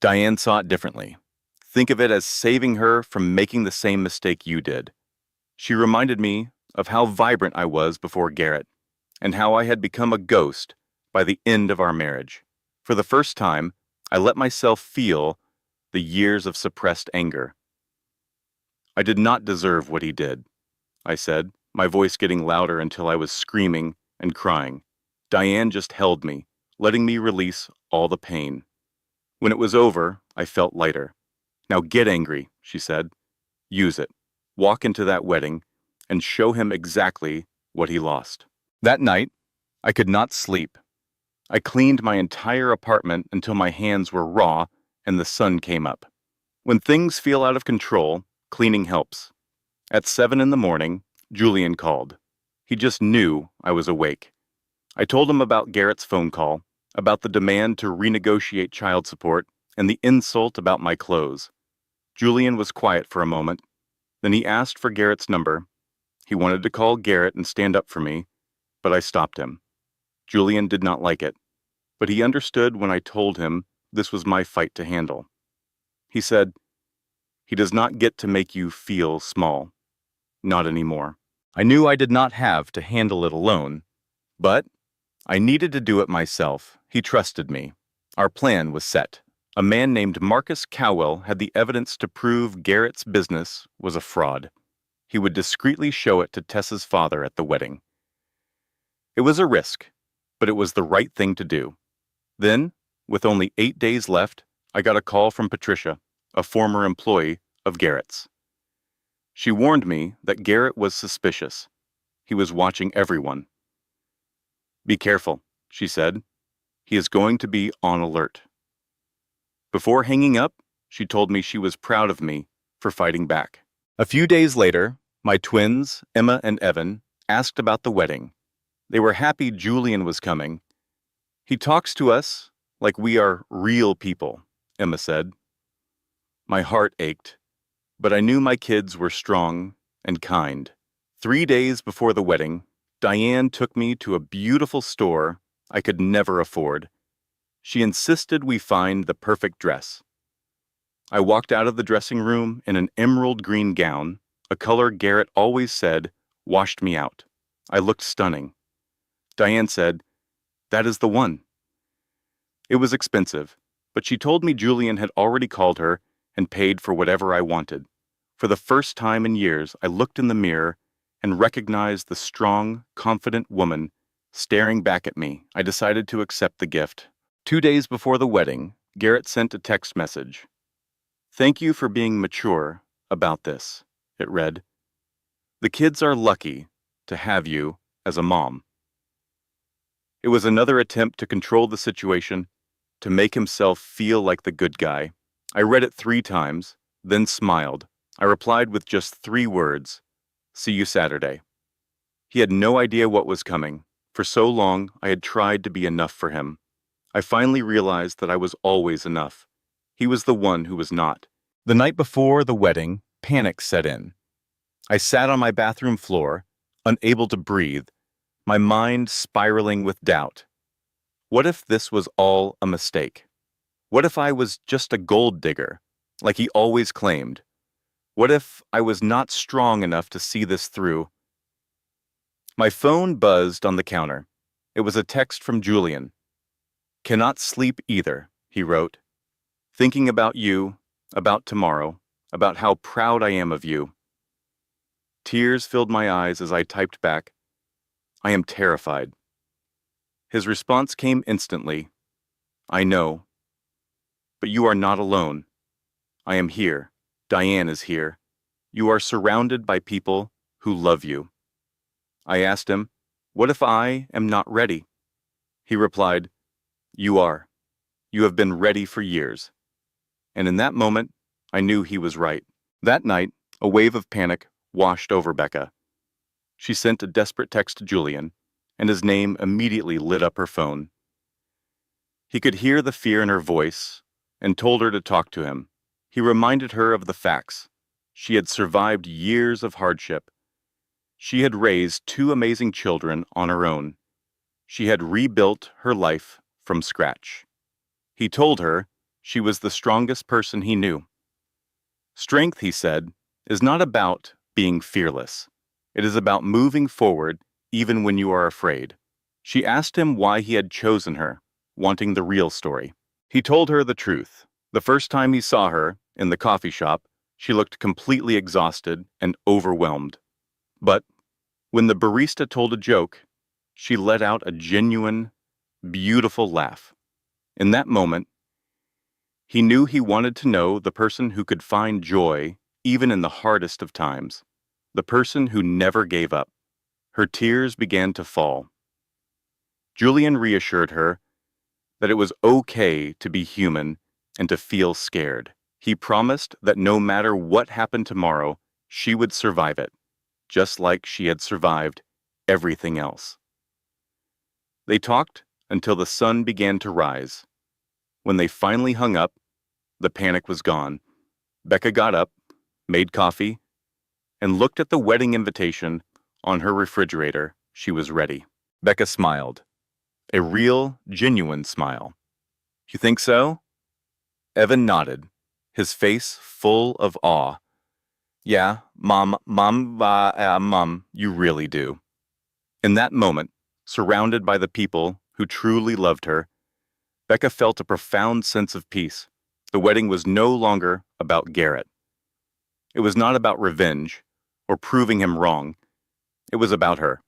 Diane saw it differently. Think of it as saving her from making the same mistake you did. She reminded me of how vibrant I was before Garrett, and how I had become a ghost by the end of our marriage. For the first time, I let myself feel the years of suppressed anger. I did not deserve what he did, I said, my voice getting louder until I was screaming and crying. Diane just held me, letting me release all the pain. When it was over, I felt lighter. Now get angry, she said. Use it. Walk into that wedding and show him exactly what he lost. That night, I could not sleep. I cleaned my entire apartment until my hands were raw and the sun came up. When things feel out of control, cleaning helps. At 7 in the morning, Julian called. He just knew I was awake. I told him about Garrett's phone call, about the demand to renegotiate child support, and the insult about my clothes. Julian was quiet for a moment. Then he asked for Garrett's number. He wanted to call Garrett and stand up for me, but I stopped him. Julian did not like it, but he understood when I told him this was my fight to handle. He said, "He does not get to make you feel small. Not anymore." I knew I did not have to handle it alone, but I needed to do it myself. He trusted me. Our plan was set. A man named Marcus Cowell had the evidence to prove Garrett's business was a fraud. He would discreetly show it to Tessa's father at the wedding. It was a risk, but it was the right thing to do. Then, with only 8 days left, I got a call from Patricia, a former employee of Garrett's. She warned me that Garrett was suspicious. He was watching everyone. "Be careful," she said. "He is going to be on alert." Before hanging up, she told me she was proud of me for fighting back. A few days later, my twins, Emma and Evan, asked about the wedding. They were happy Julian was coming. "He talks to us like we are real people," Emma said. My heart ached, but I knew my kids were strong and kind. 3 days before the wedding, Diane took me to a beautiful store I could never afford. She insisted we find the perfect dress. I walked out of the dressing room in an emerald green gown, a color Garrett always said washed me out. I looked stunning. Diane said, "That is the one." It was expensive, but she told me Julian had already called her and paid for whatever I wanted. For the first time in years, I looked in the mirror and recognized the strong, confident woman staring back at me. I decided to accept the gift. 2 days before the wedding, Garrett sent a text message. "Thank you for being mature about this," it read. "The kids are lucky to have you as a mom." It was another attempt to control the situation, to make himself feel like the good guy. I read it 3 times, then smiled. I replied with just 3 words, "See you Saturday." He had no idea what was coming. For so long, I had tried to be enough for him. I finally realized that I was always enough. He was the one who was not. The night before the wedding, panic set in. I sat on my bathroom floor, unable to breathe, my mind spiraling with doubt. What if this was all a mistake? What if I was just a gold digger, like he always claimed? What if I was not strong enough to see this through? My phone buzzed on the counter. It was a text from Julian. "Cannot sleep either," he wrote. "Thinking about you, about tomorrow, about how proud I am of you." Tears filled my eyes as I typed back, "I am terrified." His response came instantly. "I know. But you are not alone. I am here. Diane is here. You are surrounded by people who love you." I asked him, "What if I am not ready?" He replied, "You are. You have been ready for years." And in that moment, I knew he was right. That night, a wave of panic washed over Becca. She sent a desperate text to Julian, and his name immediately lit up her phone. He could hear the fear in her voice and told her to talk to him. He reminded her of the facts. She had survived years of hardship. She had raised two amazing children on her own. She had rebuilt her life from scratch. He told her she was the strongest person he knew. Strength, he said, is not about being fearless. It is about moving forward even when you are afraid. She asked him why he had chosen her, wanting the real story. He told her the truth. The first time he saw her, in the coffee shop, she looked completely exhausted and overwhelmed. But when the barista told a joke, she let out a genuine, beautiful laugh. In that moment, he knew he wanted to know the person who could find joy even in the hardest of times, the person who never gave up. Her tears began to fall. Julian reassured her that it was okay to be human and to feel scared. He promised that no matter what happened tomorrow, she would survive it, just like she had survived everything else. They talked until the sun began to rise. When they finally hung up, the panic was gone. Becca got up, made coffee, and looked at the wedding invitation on her refrigerator. She was ready. Becca smiled. A real, genuine smile. You think so? Evan nodded, his face full of awe. Yeah, Mom, you really do. In that moment, surrounded by the people who truly loved her, Becca felt a profound sense of peace. The wedding was no longer about Garrett. It was not about revenge or proving him wrong. It was about her.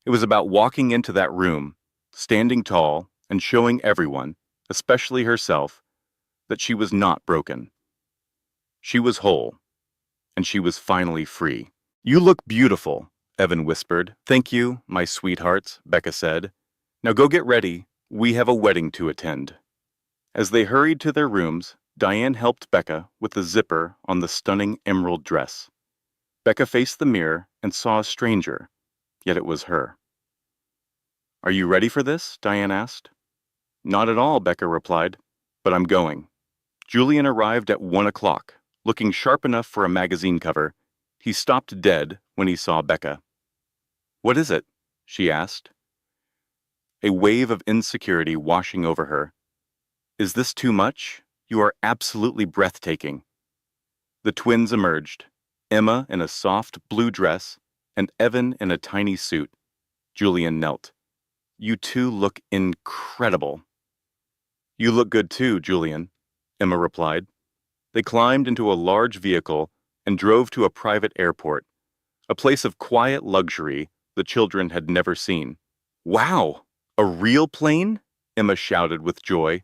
It was about walking into that room, standing tall, and showing everyone, especially herself, that she was not broken. She was whole, and she was finally free. You look beautiful, Evan whispered. Thank you, my sweethearts, Becca said. Now go get ready. We have a wedding to attend. As they hurried to their rooms, Diane helped Becca with the zipper on the stunning emerald dress. Becca faced the mirror and saw a stranger, yet it was her. Are you ready for this? Diane asked. Not at all, Becca replied, but I'm going. Julian arrived at 1 o'clock, looking sharp enough for a magazine cover. He stopped dead when he saw Becca. What is it? She asked. A wave of insecurity washing over her. Is this too much? You are absolutely breathtaking. The twins emerged, Emma in a soft blue dress and Evan in a tiny suit. Julian knelt. You two look incredible. You look good too, Julian, Emma replied. They climbed into a large vehicle and drove to a private airport, a place of quiet luxury the children had never seen. Wow! A real plane? Emma shouted with joy.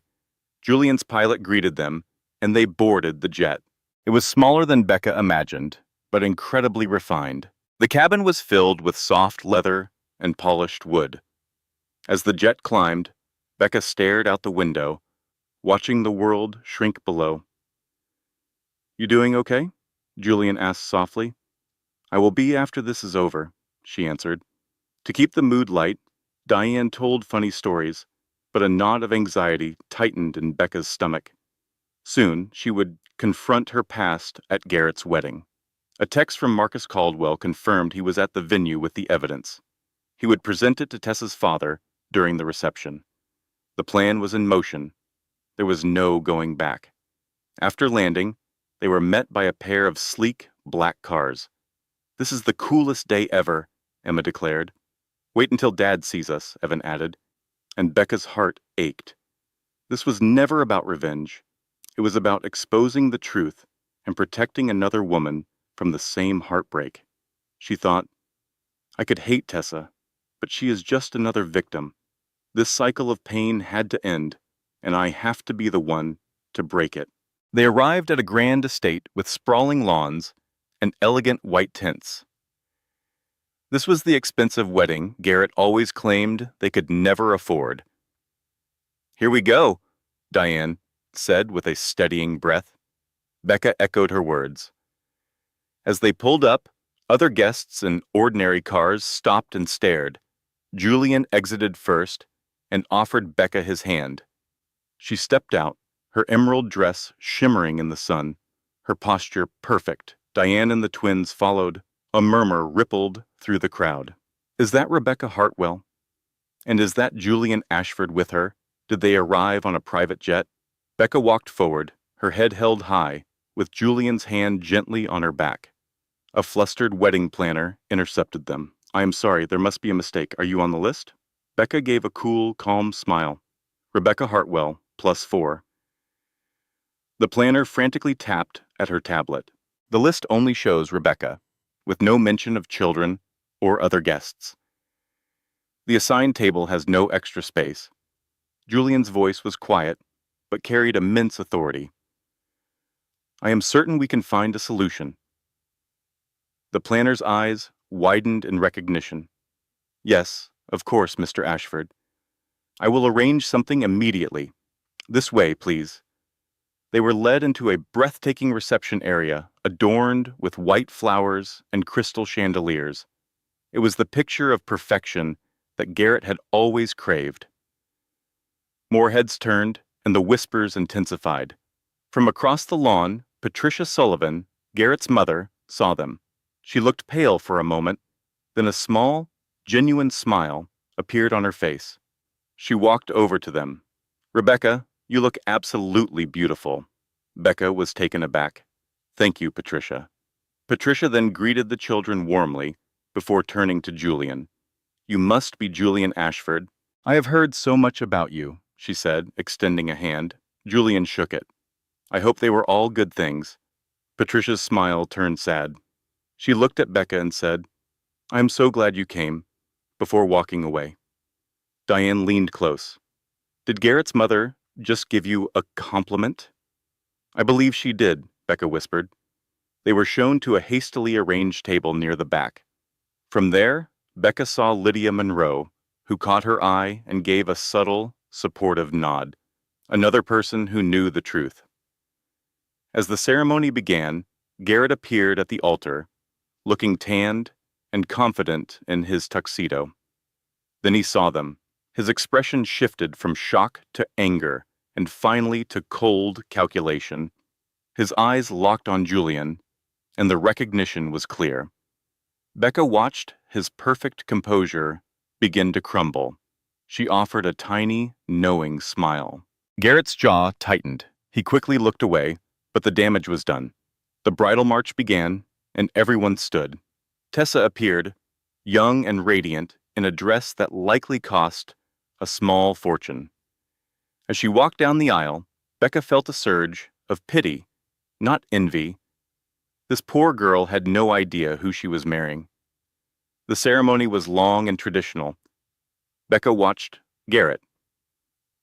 Julian's pilot greeted them, and they boarded the jet. It was smaller than Becca imagined, but incredibly refined. The cabin was filled with soft leather and polished wood. As the jet climbed, Becca stared out the window, watching the world shrink below. You doing okay? Julian asked softly. I will be after this is over, she answered. To keep the mood light, Diane told funny stories, but a knot of anxiety tightened in Becca's stomach. Soon, she would confront her past at Garrett's wedding. A text from Marcus Caldwell confirmed he was at the venue with the evidence. He would present it to Tessa's father during the reception. The plan was in motion. There was no going back. After landing, they were met by a pair of sleek, black cars. This is the coolest day ever, Emma declared. Wait until Dad sees us, Evan added, and Becca's heart ached. This was never about revenge. It was about exposing the truth and protecting another woman from the same heartbreak. She thought, I could hate Tessa, but she is just another victim. This cycle of pain had to end, and I have to be the one to break it. They arrived at a grand estate with sprawling lawns and elegant white tents. This was the expensive wedding Garrett always claimed they could never afford. Here we go, Diane said with a steadying breath. Becca echoed her words. As they pulled up, other guests in ordinary cars stopped and stared. Julian exited first and offered Becca his hand. She stepped out, her emerald dress shimmering in the sun, her posture perfect. Diane and the twins followed. A murmur rippled through the crowd. Is that Rebecca Hartwell? And is that Julian Ashford with her? Did they arrive on a private jet? Becca walked forward, her head held high, with Julian's hand gently on her back. A flustered wedding planner intercepted them. I am sorry, there must be a mistake. Are you on the list? Becca gave a cool, calm smile. Rebecca Hartwell, +4. The planner frantically tapped at her tablet. The list only shows Rebecca, with no mention of children or other guests. The assigned table has no extra space. Julian's voice was quiet, but carried immense authority. I am certain we can find a solution. The planner's eyes widened in recognition. Yes, of course, Mr. Ashford. I will arrange something immediately. This way, please. They were led into a breathtaking reception area adorned with white flowers and crystal chandeliers. It was the picture of perfection that Garrett had always craved. More heads turned, and the whispers intensified. From across the lawn, Patricia Sullivan, Garrett's mother, saw them. She looked pale for a moment, then a small, genuine smile appeared on her face. She walked over to them. Rebecca, you look absolutely beautiful. Becca was taken aback. Thank you, Patricia. Patricia then greeted the children warmly before turning to Julian. You must be Julian Ashford. I have heard so much about you, she said, extending a hand. Julian shook it. I hope they were all good things. Patricia's smile turned sad. She looked at Becca and said, I am so glad you came, before walking away. Diane leaned close. Did Garrett's mother just give you a compliment? I believe she did, Becca whispered. They were shown to a hastily arranged table near the back. From there, Becca saw Lydia Monroe, who caught her eye and gave a subtle, supportive nod. Another person who knew the truth. As the ceremony began, Garrett appeared at the altar, looking tanned and confident in his tuxedo. Then he saw them. His expression shifted from shock to anger, and finally to cold calculation. His eyes locked on Julian, and the recognition was clear. Becca watched his perfect composure begin to crumble. She offered a tiny, knowing smile. Garrett's jaw tightened. He quickly looked away, but the damage was done. The bridal march began, and everyone stood. Tessa appeared, young and radiant, in a dress that likely cost a small fortune. As she walked down the aisle, Becca felt a surge of pity, not envy. This poor girl had no idea who she was marrying. The ceremony was long and traditional. Becca watched Garrett,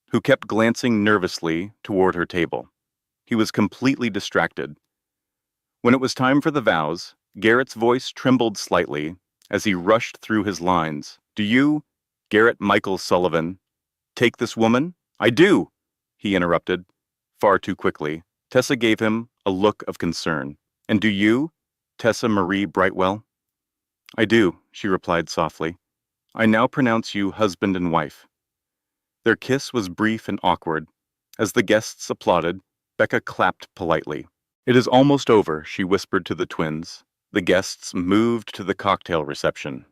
who kept glancing nervously toward her table. He was completely distracted. When it was time for the vows, Garrett's voice trembled slightly as he rushed through his lines. Do you, Garrett Michael Sullivan, take this woman? I do, he interrupted, far too quickly. Tessa gave him a look of concern. And do you, Tessa Marie Brightwell? I do, she replied softly. I now pronounce you husband and wife. Their kiss was brief and awkward. As the guests applauded, Becca clapped politely. It is almost over, she whispered to the twins. The guests moved to the cocktail reception.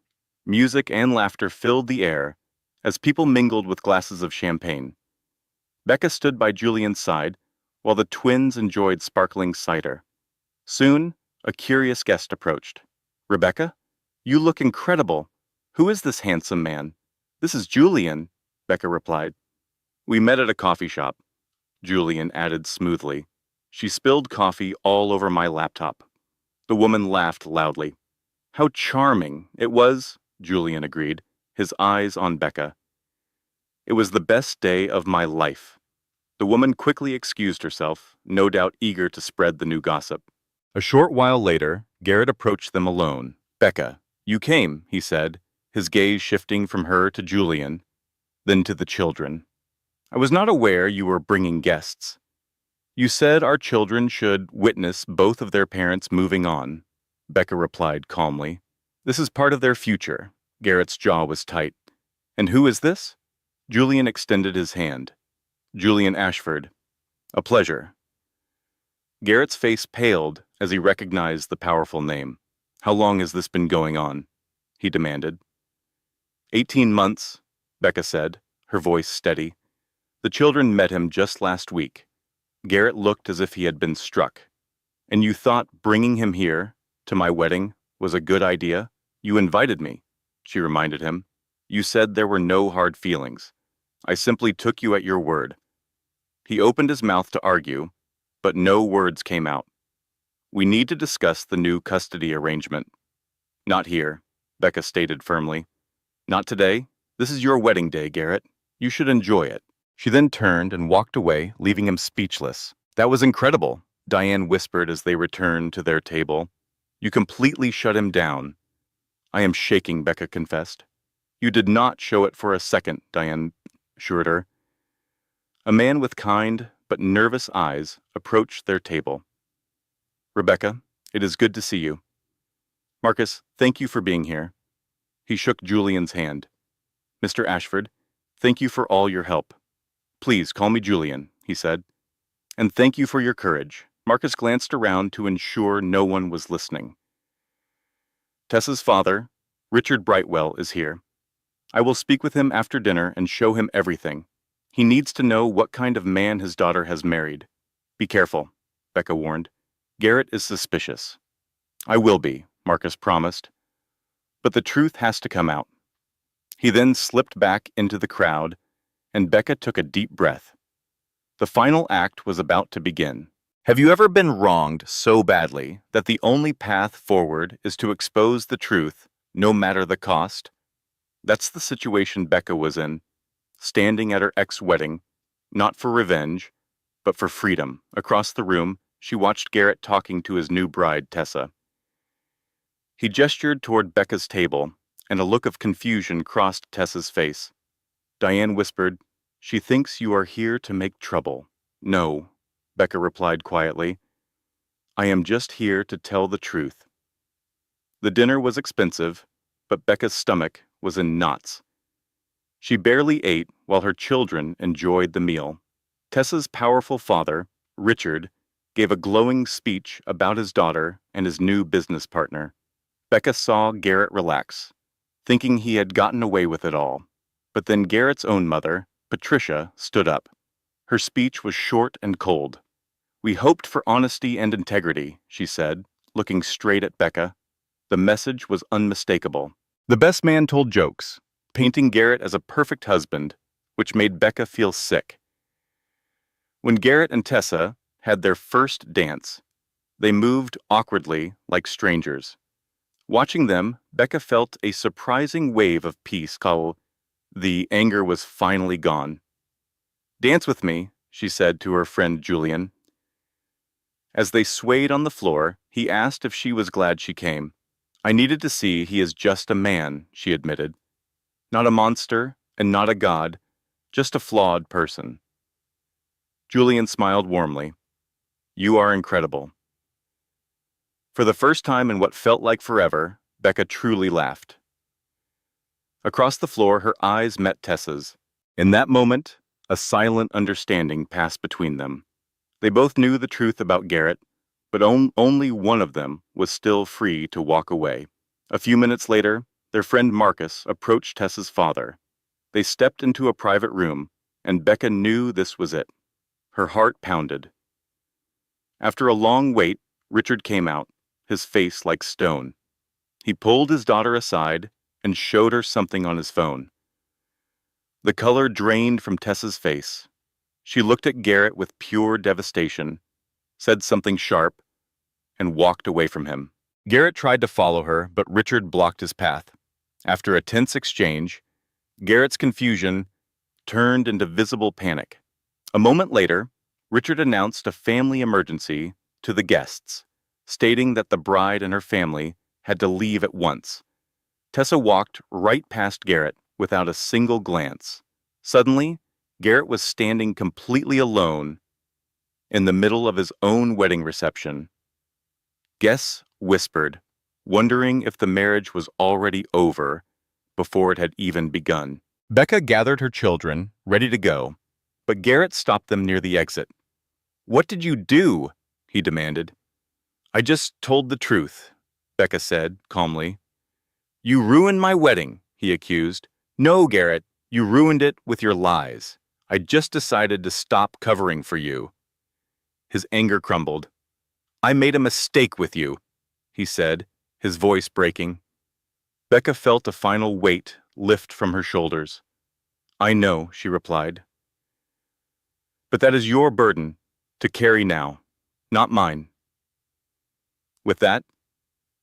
Music and laughter filled the air as people mingled with glasses of champagne. Becca stood by Julian's side while the twins enjoyed sparkling cider. Soon, a curious guest approached. Rebecca, you look incredible. Who is this handsome man? This is Julian, Becca replied. We met at a coffee shop, Julian added smoothly. She spilled coffee all over my laptop. The woman laughed loudly. How charming it was, Julian agreed, his eyes on Becca. It was the best day of my life. The woman quickly excused herself, no doubt eager to spread the new gossip. A short while later, Garrett approached them alone. Becca, you came, he said, his gaze shifting from her to Julian, then to the children. I was not aware you were bringing guests. You said our children should witness both of their parents moving on. Becca replied calmly. This is part of their future. Garrett's jaw was tight. And who is this? Julian extended his hand. Julian Ashford. A pleasure. Garrett's face paled as he recognized the powerful name. How long has this been going on? He demanded. 18 months, Becca said, her voice steady. The children met him just last week. Garrett looked as if he had been struck. And you thought bringing him here, to my wedding, was a good idea? You invited me, she reminded him. You said there were no hard feelings. I simply took you at your word. He opened his mouth to argue, but no words came out. We need to discuss the new custody arrangement. Not here, Becca stated firmly. Not today. This is your wedding day, Garrett. You should enjoy it. She then turned and walked away, leaving him speechless. That was incredible, Diane whispered as they returned to their table. You completely shut him down. I am shaking, Becca confessed. You did not show it for a second, Diane assured her. A man with kind but nervous eyes approached their table. Rebecca, it is good to see you. Marcus, thank you for being here. He shook Julian's hand. Mr. Ashford, thank you for all your help. Please call me Julian, he said. And thank you for your courage. Marcus glanced around to ensure no one was listening. Tessa's father, Richard Brightwell, is here. I will speak with him after dinner and show him everything. He needs to know what kind of man his daughter has married. Be careful, Becca warned. Garrett is suspicious. I will be, Marcus promised. But the truth has to come out. He then slipped back into the crowd, and Becca took a deep breath. The final act was about to begin. Have you ever been wronged so badly that the only path forward is to expose the truth, no matter the cost? That's the situation Becca was in, standing at her ex-wedding, not for revenge, but for freedom. Across the room, she watched Garrett talking to his new bride, Tessa. He gestured toward Becca's table, and a look of confusion crossed Tessa's face. Diane whispered, She thinks you are here to make trouble. No, Becca replied quietly. I am just here to tell the truth. The dinner was expensive, but Becca's stomach was in knots. She barely ate while her children enjoyed the meal. Tessa's powerful father, Richard, gave a glowing speech about his daughter and his new business partner. Becca saw Garrett relax, thinking he had gotten away with it all. But then Garrett's own mother, Patricia, stood up. Her speech was short and cold. We hoped for honesty and integrity, she said, looking straight at Becca. The message was unmistakable. The best man told jokes, painting Garrett as a perfect husband, which made Becca feel sick. When Garrett and Tessa had their first dance, they moved awkwardly like strangers. Watching them, Becca felt a surprising wave of peace. The anger was finally gone. Dance with me, she said to her friend Julian. As they swayed on the floor, he asked if she was glad she came. I needed to see he is just a man, she admitted. Not a monster and not a god, just a flawed person. Julian smiled warmly. You are incredible. For the first time in what felt like forever, Becca truly laughed. Across the floor, her eyes met Tessa's. In that moment, a silent understanding passed between them. They both knew the truth about Garrett, but only one of them was still free to walk away. A few minutes later, their friend Marcus approached Tessa's father. They stepped into a private room, and Becca knew this was it. Her heart pounded. After a long wait, Richard came out, his face like stone. He pulled his daughter aside and showed her something on his phone. The color drained from Tessa's face. She looked at Garrett with pure devastation, said something sharp, and walked away from him. Garrett tried to follow her, but Richard blocked his path. After a tense exchange, Garrett's confusion turned into visible panic. A moment later, Richard announced a family emergency to the guests, stating that the bride and her family had to leave at once. Tessa walked right past Garrett without a single glance. Suddenly, Garrett was standing completely alone in the middle of his own wedding reception. Guests whispered, wondering if the marriage was already over before it had even begun. Becca gathered her children, ready to go, but Garrett stopped them near the exit. "What did you do?" he demanded. "I just told the truth," Becca said calmly. "You ruined my wedding," he accused. "No, Garrett, you ruined it with your lies. I just decided to stop covering for you." His anger crumbled. "I made a mistake with you," he said, his voice breaking. Becca felt a final weight lift from her shoulders. "I know," she replied. "But that is your burden to carry now, not mine." With that,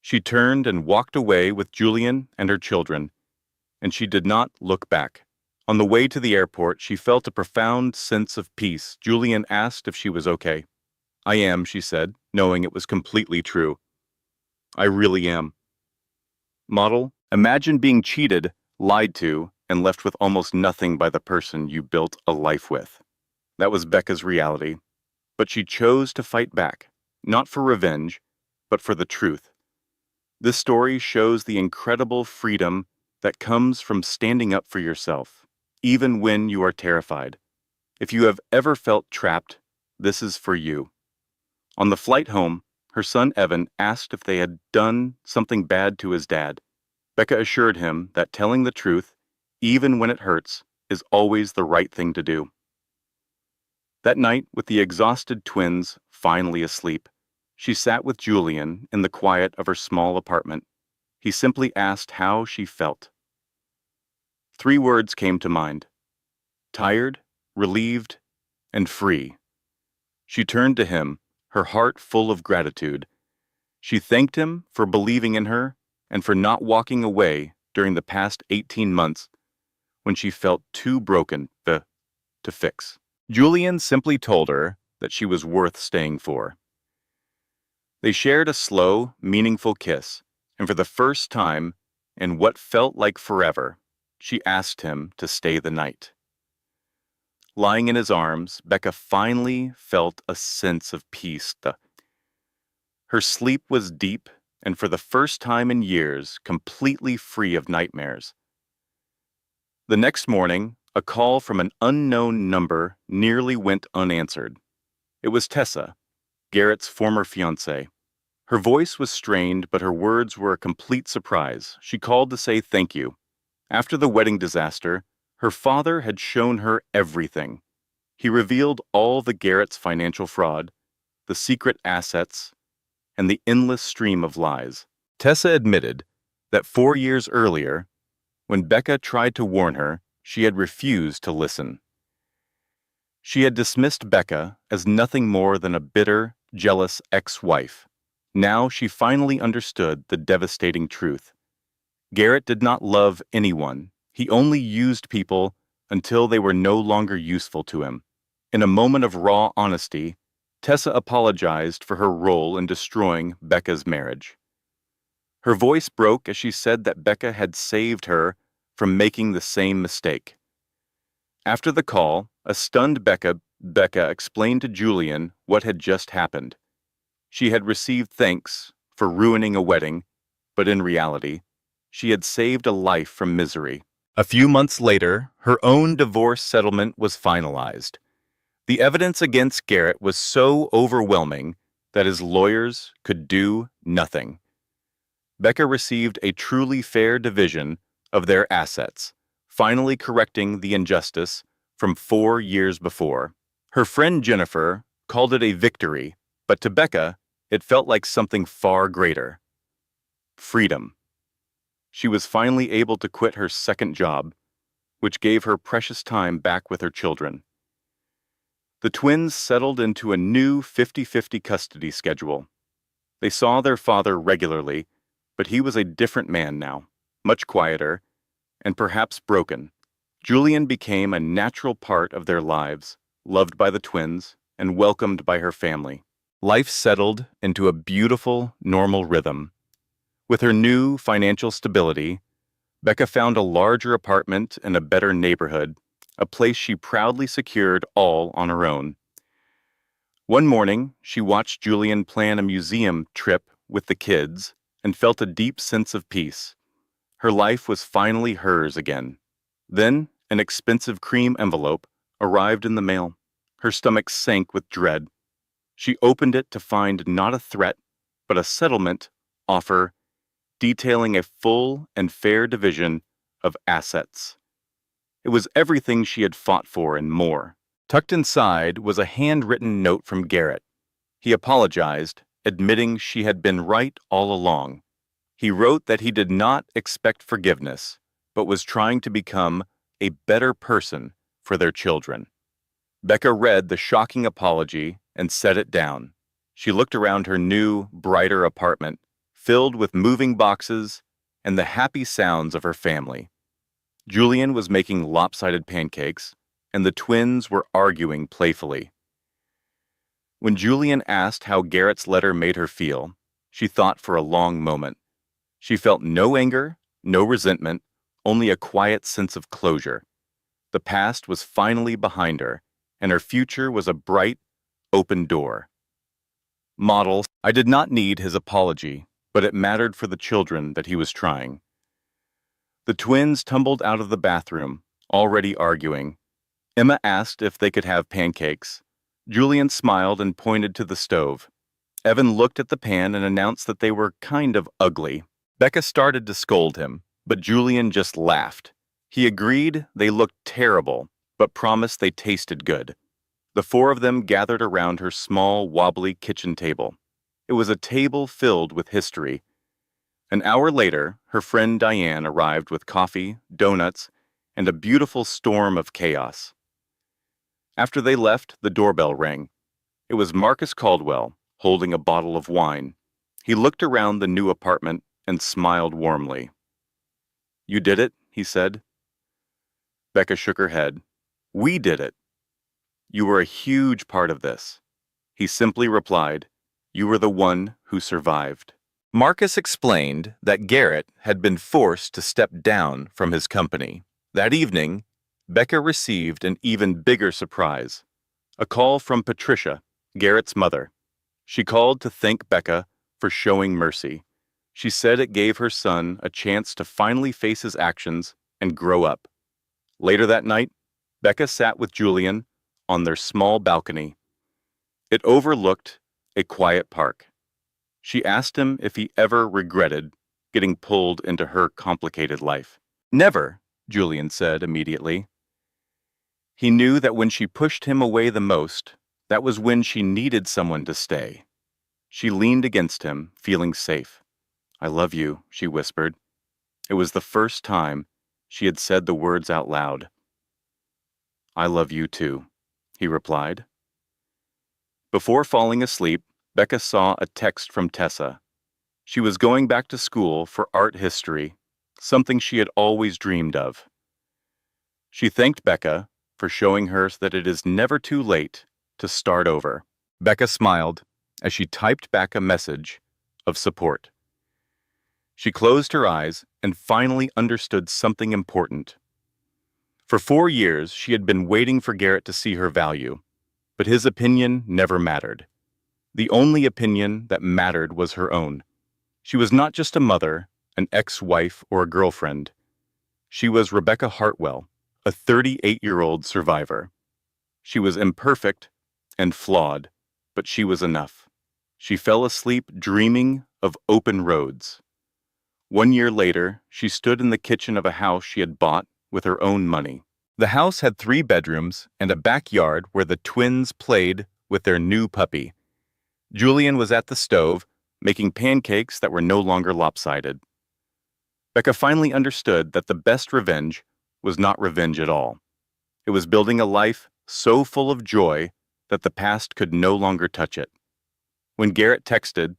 she turned and walked away with Julian and her children, and she did not look back. On the way to the airport, she felt a profound sense of peace. Julian asked if she was okay. "I am," she said, knowing it was completely true. "I really am." Model, imagine being cheated, lied to, and left with almost nothing by the person you built a life with. That was Becca's reality. But she chose to fight back, not for revenge, but for the truth. This story shows the incredible freedom that comes from standing up for yourself, even when you are terrified. If you have ever felt trapped, this is for you. On the flight home, her son Evan asked if they had done something bad to his dad. Becca assured him that telling the truth, even when it hurts, is always the right thing to do. That night, with the exhausted twins finally asleep, she sat with Julian in the quiet of her small apartment. He simply asked how she felt. 3 words came to mind: tired, relieved, and free. She turned to him, her heart full of gratitude. She thanked him for believing in her and for not walking away during the past 18 months when she felt too broken to fix. Julian simply told her that she was worth staying for. They shared a slow, meaningful kiss, and for the first time, in what felt like forever, she asked him to stay the night. Lying in his arms, Becca finally felt a sense of peace. Her sleep was deep, and for the first time in years, completely free of nightmares. The next morning, a call from an unknown number nearly went unanswered. It was Tessa, Garrett's former fiancée. Her voice was strained, but her words were a complete surprise. She called to say thank you. After the wedding disaster, her father had shown her everything. He revealed all the Garrett's financial fraud, the secret assets, and the endless stream of lies. Tessa admitted that 4 years earlier, when Becca tried to warn her, she had refused to listen. She had dismissed Becca as nothing more than a bitter, jealous ex-wife. Now she finally understood the devastating truth. Garrett did not love anyone. He only used people until they were no longer useful to him. In a moment of raw honesty, Tessa apologized for her role in destroying Becca's marriage. Her voice broke as she said that Becca had saved her from making the same mistake. After the call, a stunned Becca explained to Julian what had just happened. She had received thanks for ruining a wedding, but in reality, she had saved a life from misery. A few months later, her own divorce settlement was finalized. The evidence against Garrett was so overwhelming that his lawyers could do nothing. Becca received a truly fair division of their assets, finally correcting the injustice from 4 years before. Her friend Jennifer called it a victory, but to Becca, it felt like something far greater: freedom. She was finally able to quit her second job, which gave her precious time back with her children. The twins settled into a new 50-50 custody schedule. They saw their father regularly, but he was a different man now, much quieter, and perhaps broken. Julian became a natural part of their lives, loved by the twins and welcomed by her family. Life settled into a beautiful, normal rhythm. With her new financial stability, Becca found a larger apartment in a better neighborhood, a place she proudly secured all on her own. One morning, she watched Julian plan a museum trip with the kids and felt a deep sense of peace. Her life was finally hers again. Then, an expensive cream envelope arrived in the mail. Her stomach sank with dread. She opened it to find not a threat, but a settlement offer detailing a full and fair division of assets. It was everything she had fought for and more. Tucked inside was a handwritten note from Garrett. He apologized, admitting she had been right all along. He wrote that he did not expect forgiveness, but was trying to become a better person for their children. Becca read the shocking apology and set it down. She looked around her new, brighter apartment, filled with moving boxes and the happy sounds of her family. Julian was making lopsided pancakes, and the twins were arguing playfully. When Julian asked how Garrett's letter made her feel, she thought for a long moment. She felt no anger, no resentment, only a quiet sense of closure. The past was finally behind her, and her future was a bright, open door. Model, I did not need his apology, but it mattered for the children that he was trying. The twins tumbled out of the bathroom, already arguing. Emma asked if they could have pancakes. Julian smiled and pointed to the stove. Evan looked at the pan and announced that they were kind of ugly. Becca started to scold him, but Julian just laughed. He agreed they looked terrible, but promised they tasted good. The four of them gathered around her small, wobbly kitchen table. It was a table filled with history. An hour later, her friend Diane arrived with coffee, donuts, and a beautiful storm of chaos. After they left, the doorbell rang. It was Marcus Caldwell, holding a bottle of wine. He looked around the new apartment and smiled warmly. "You did it," he said. Becca shook her head. "We did it. You were a huge part of this." He simply replied, "You were the one who survived." Marcus explained that Garrett had been forced to step down from his company. That evening, Becca received an even bigger surprise. A call from Patricia, Garrett's mother. She called to thank Becca for showing mercy. She said it gave her son a chance to finally face his actions and grow up. Later that night, Becca sat with Julian on their small balcony. It overlooked a quiet park. She asked him if he ever regretted getting pulled into her complicated life. "Never," Julian said immediately. He knew that when she pushed him away the most, that was when she needed someone to stay. She leaned against him, feeling safe. "I love you," she whispered. It was the first time she had said the words out loud. "I love you too," he replied. Before falling asleep, Becca saw a text from Tessa. She was going back to school for art history, something she had always dreamed of. She thanked Becca for showing her that it is never too late to start over. Becca smiled as she typed back a message of support. She closed her eyes and finally understood something important. For 4 years, she had been waiting for Garrett to see her value, but his opinion never mattered. The only opinion that mattered was her own. She was not just a mother, an ex-wife, or a girlfriend. She was Rebecca Hartwell, a 38-year-old survivor. She was imperfect and flawed, but she was enough. She fell asleep dreaming of open roads. 1 year later, she stood in the kitchen of a house she had bought with her own money. The house had 3 bedrooms and a backyard where the twins played with their new puppy. Julian was at the stove, making pancakes that were no longer lopsided. Becca finally understood that the best revenge was not revenge at all. It was building a life so full of joy that the past could no longer touch it. When Garrett texted,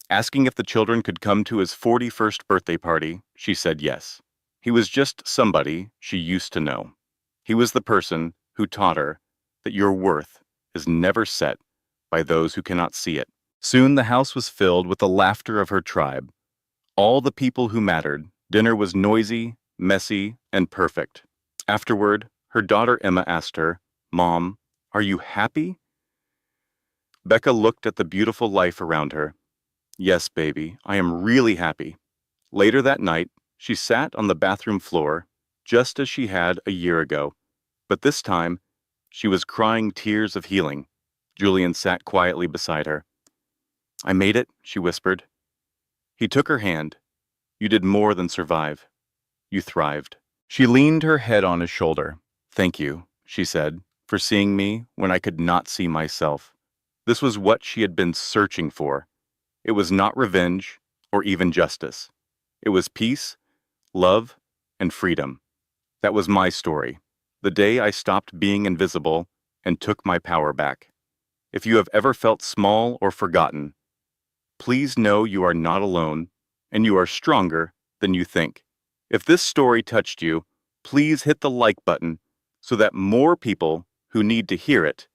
asking if the children could come to his 41st birthday party, she said yes. He was just somebody she used to know. He was the person who taught her that your worth is never set by those who cannot see it. Soon the house was filled with the laughter of her tribe. All the people who mattered. Dinner was noisy, messy, and perfect. Afterward, her daughter Emma asked her, "Mom, are you happy?" Becca looked at the beautiful life around her. Yes, baby, I am really happy. Later that night, she sat on the bathroom floor, just as she had a year ago. But this time, she was crying tears of healing. Julian sat quietly beside her. I made it, she whispered. He took her hand. You did more than survive. You thrived. She leaned her head on his shoulder. Thank you, she said, for seeing me when I could not see myself. This was what she had been searching for. It was not revenge or even justice. It was peace, love, and freedom. That was my story. The day I stopped being invisible and took my power back. If you have ever felt small or forgotten, please know you are not alone and you are stronger than you think. If this story touched you, please hit the like button so that more people who need to hear it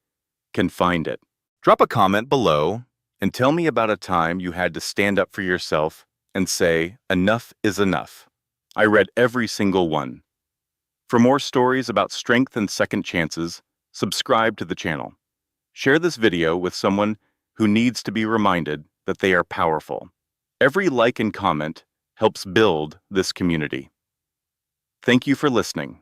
can find it. Drop a comment below and tell me about a time you had to stand up for yourself and say, enough is enough. I read every single one. For more stories about strength and second chances, subscribe to the channel. Share this video with someone who needs to be reminded that they are powerful. Every like and comment helps build this community. Thank you for listening.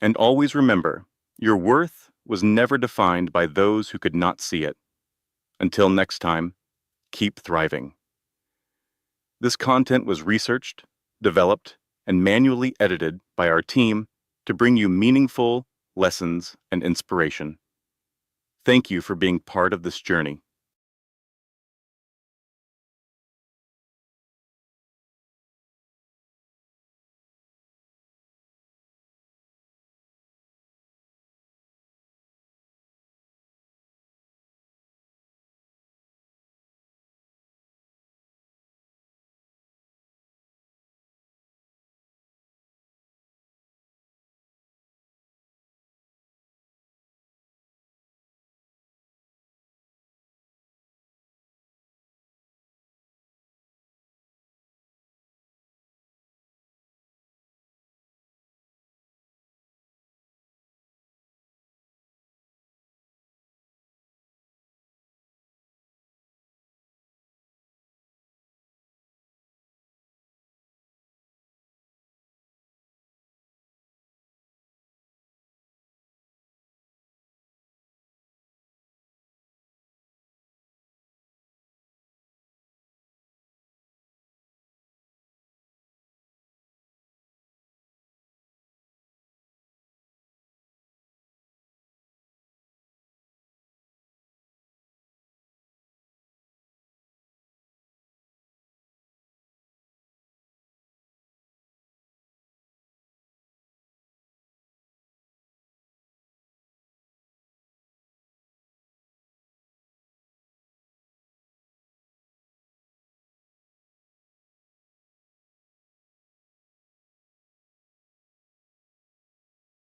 And always remember, your worth was never defined by those who could not see it. Until next time, keep thriving. This content was researched, developed, and manually edited by our team to bring you meaningful lessons and inspiration. Thank you for being part of this journey.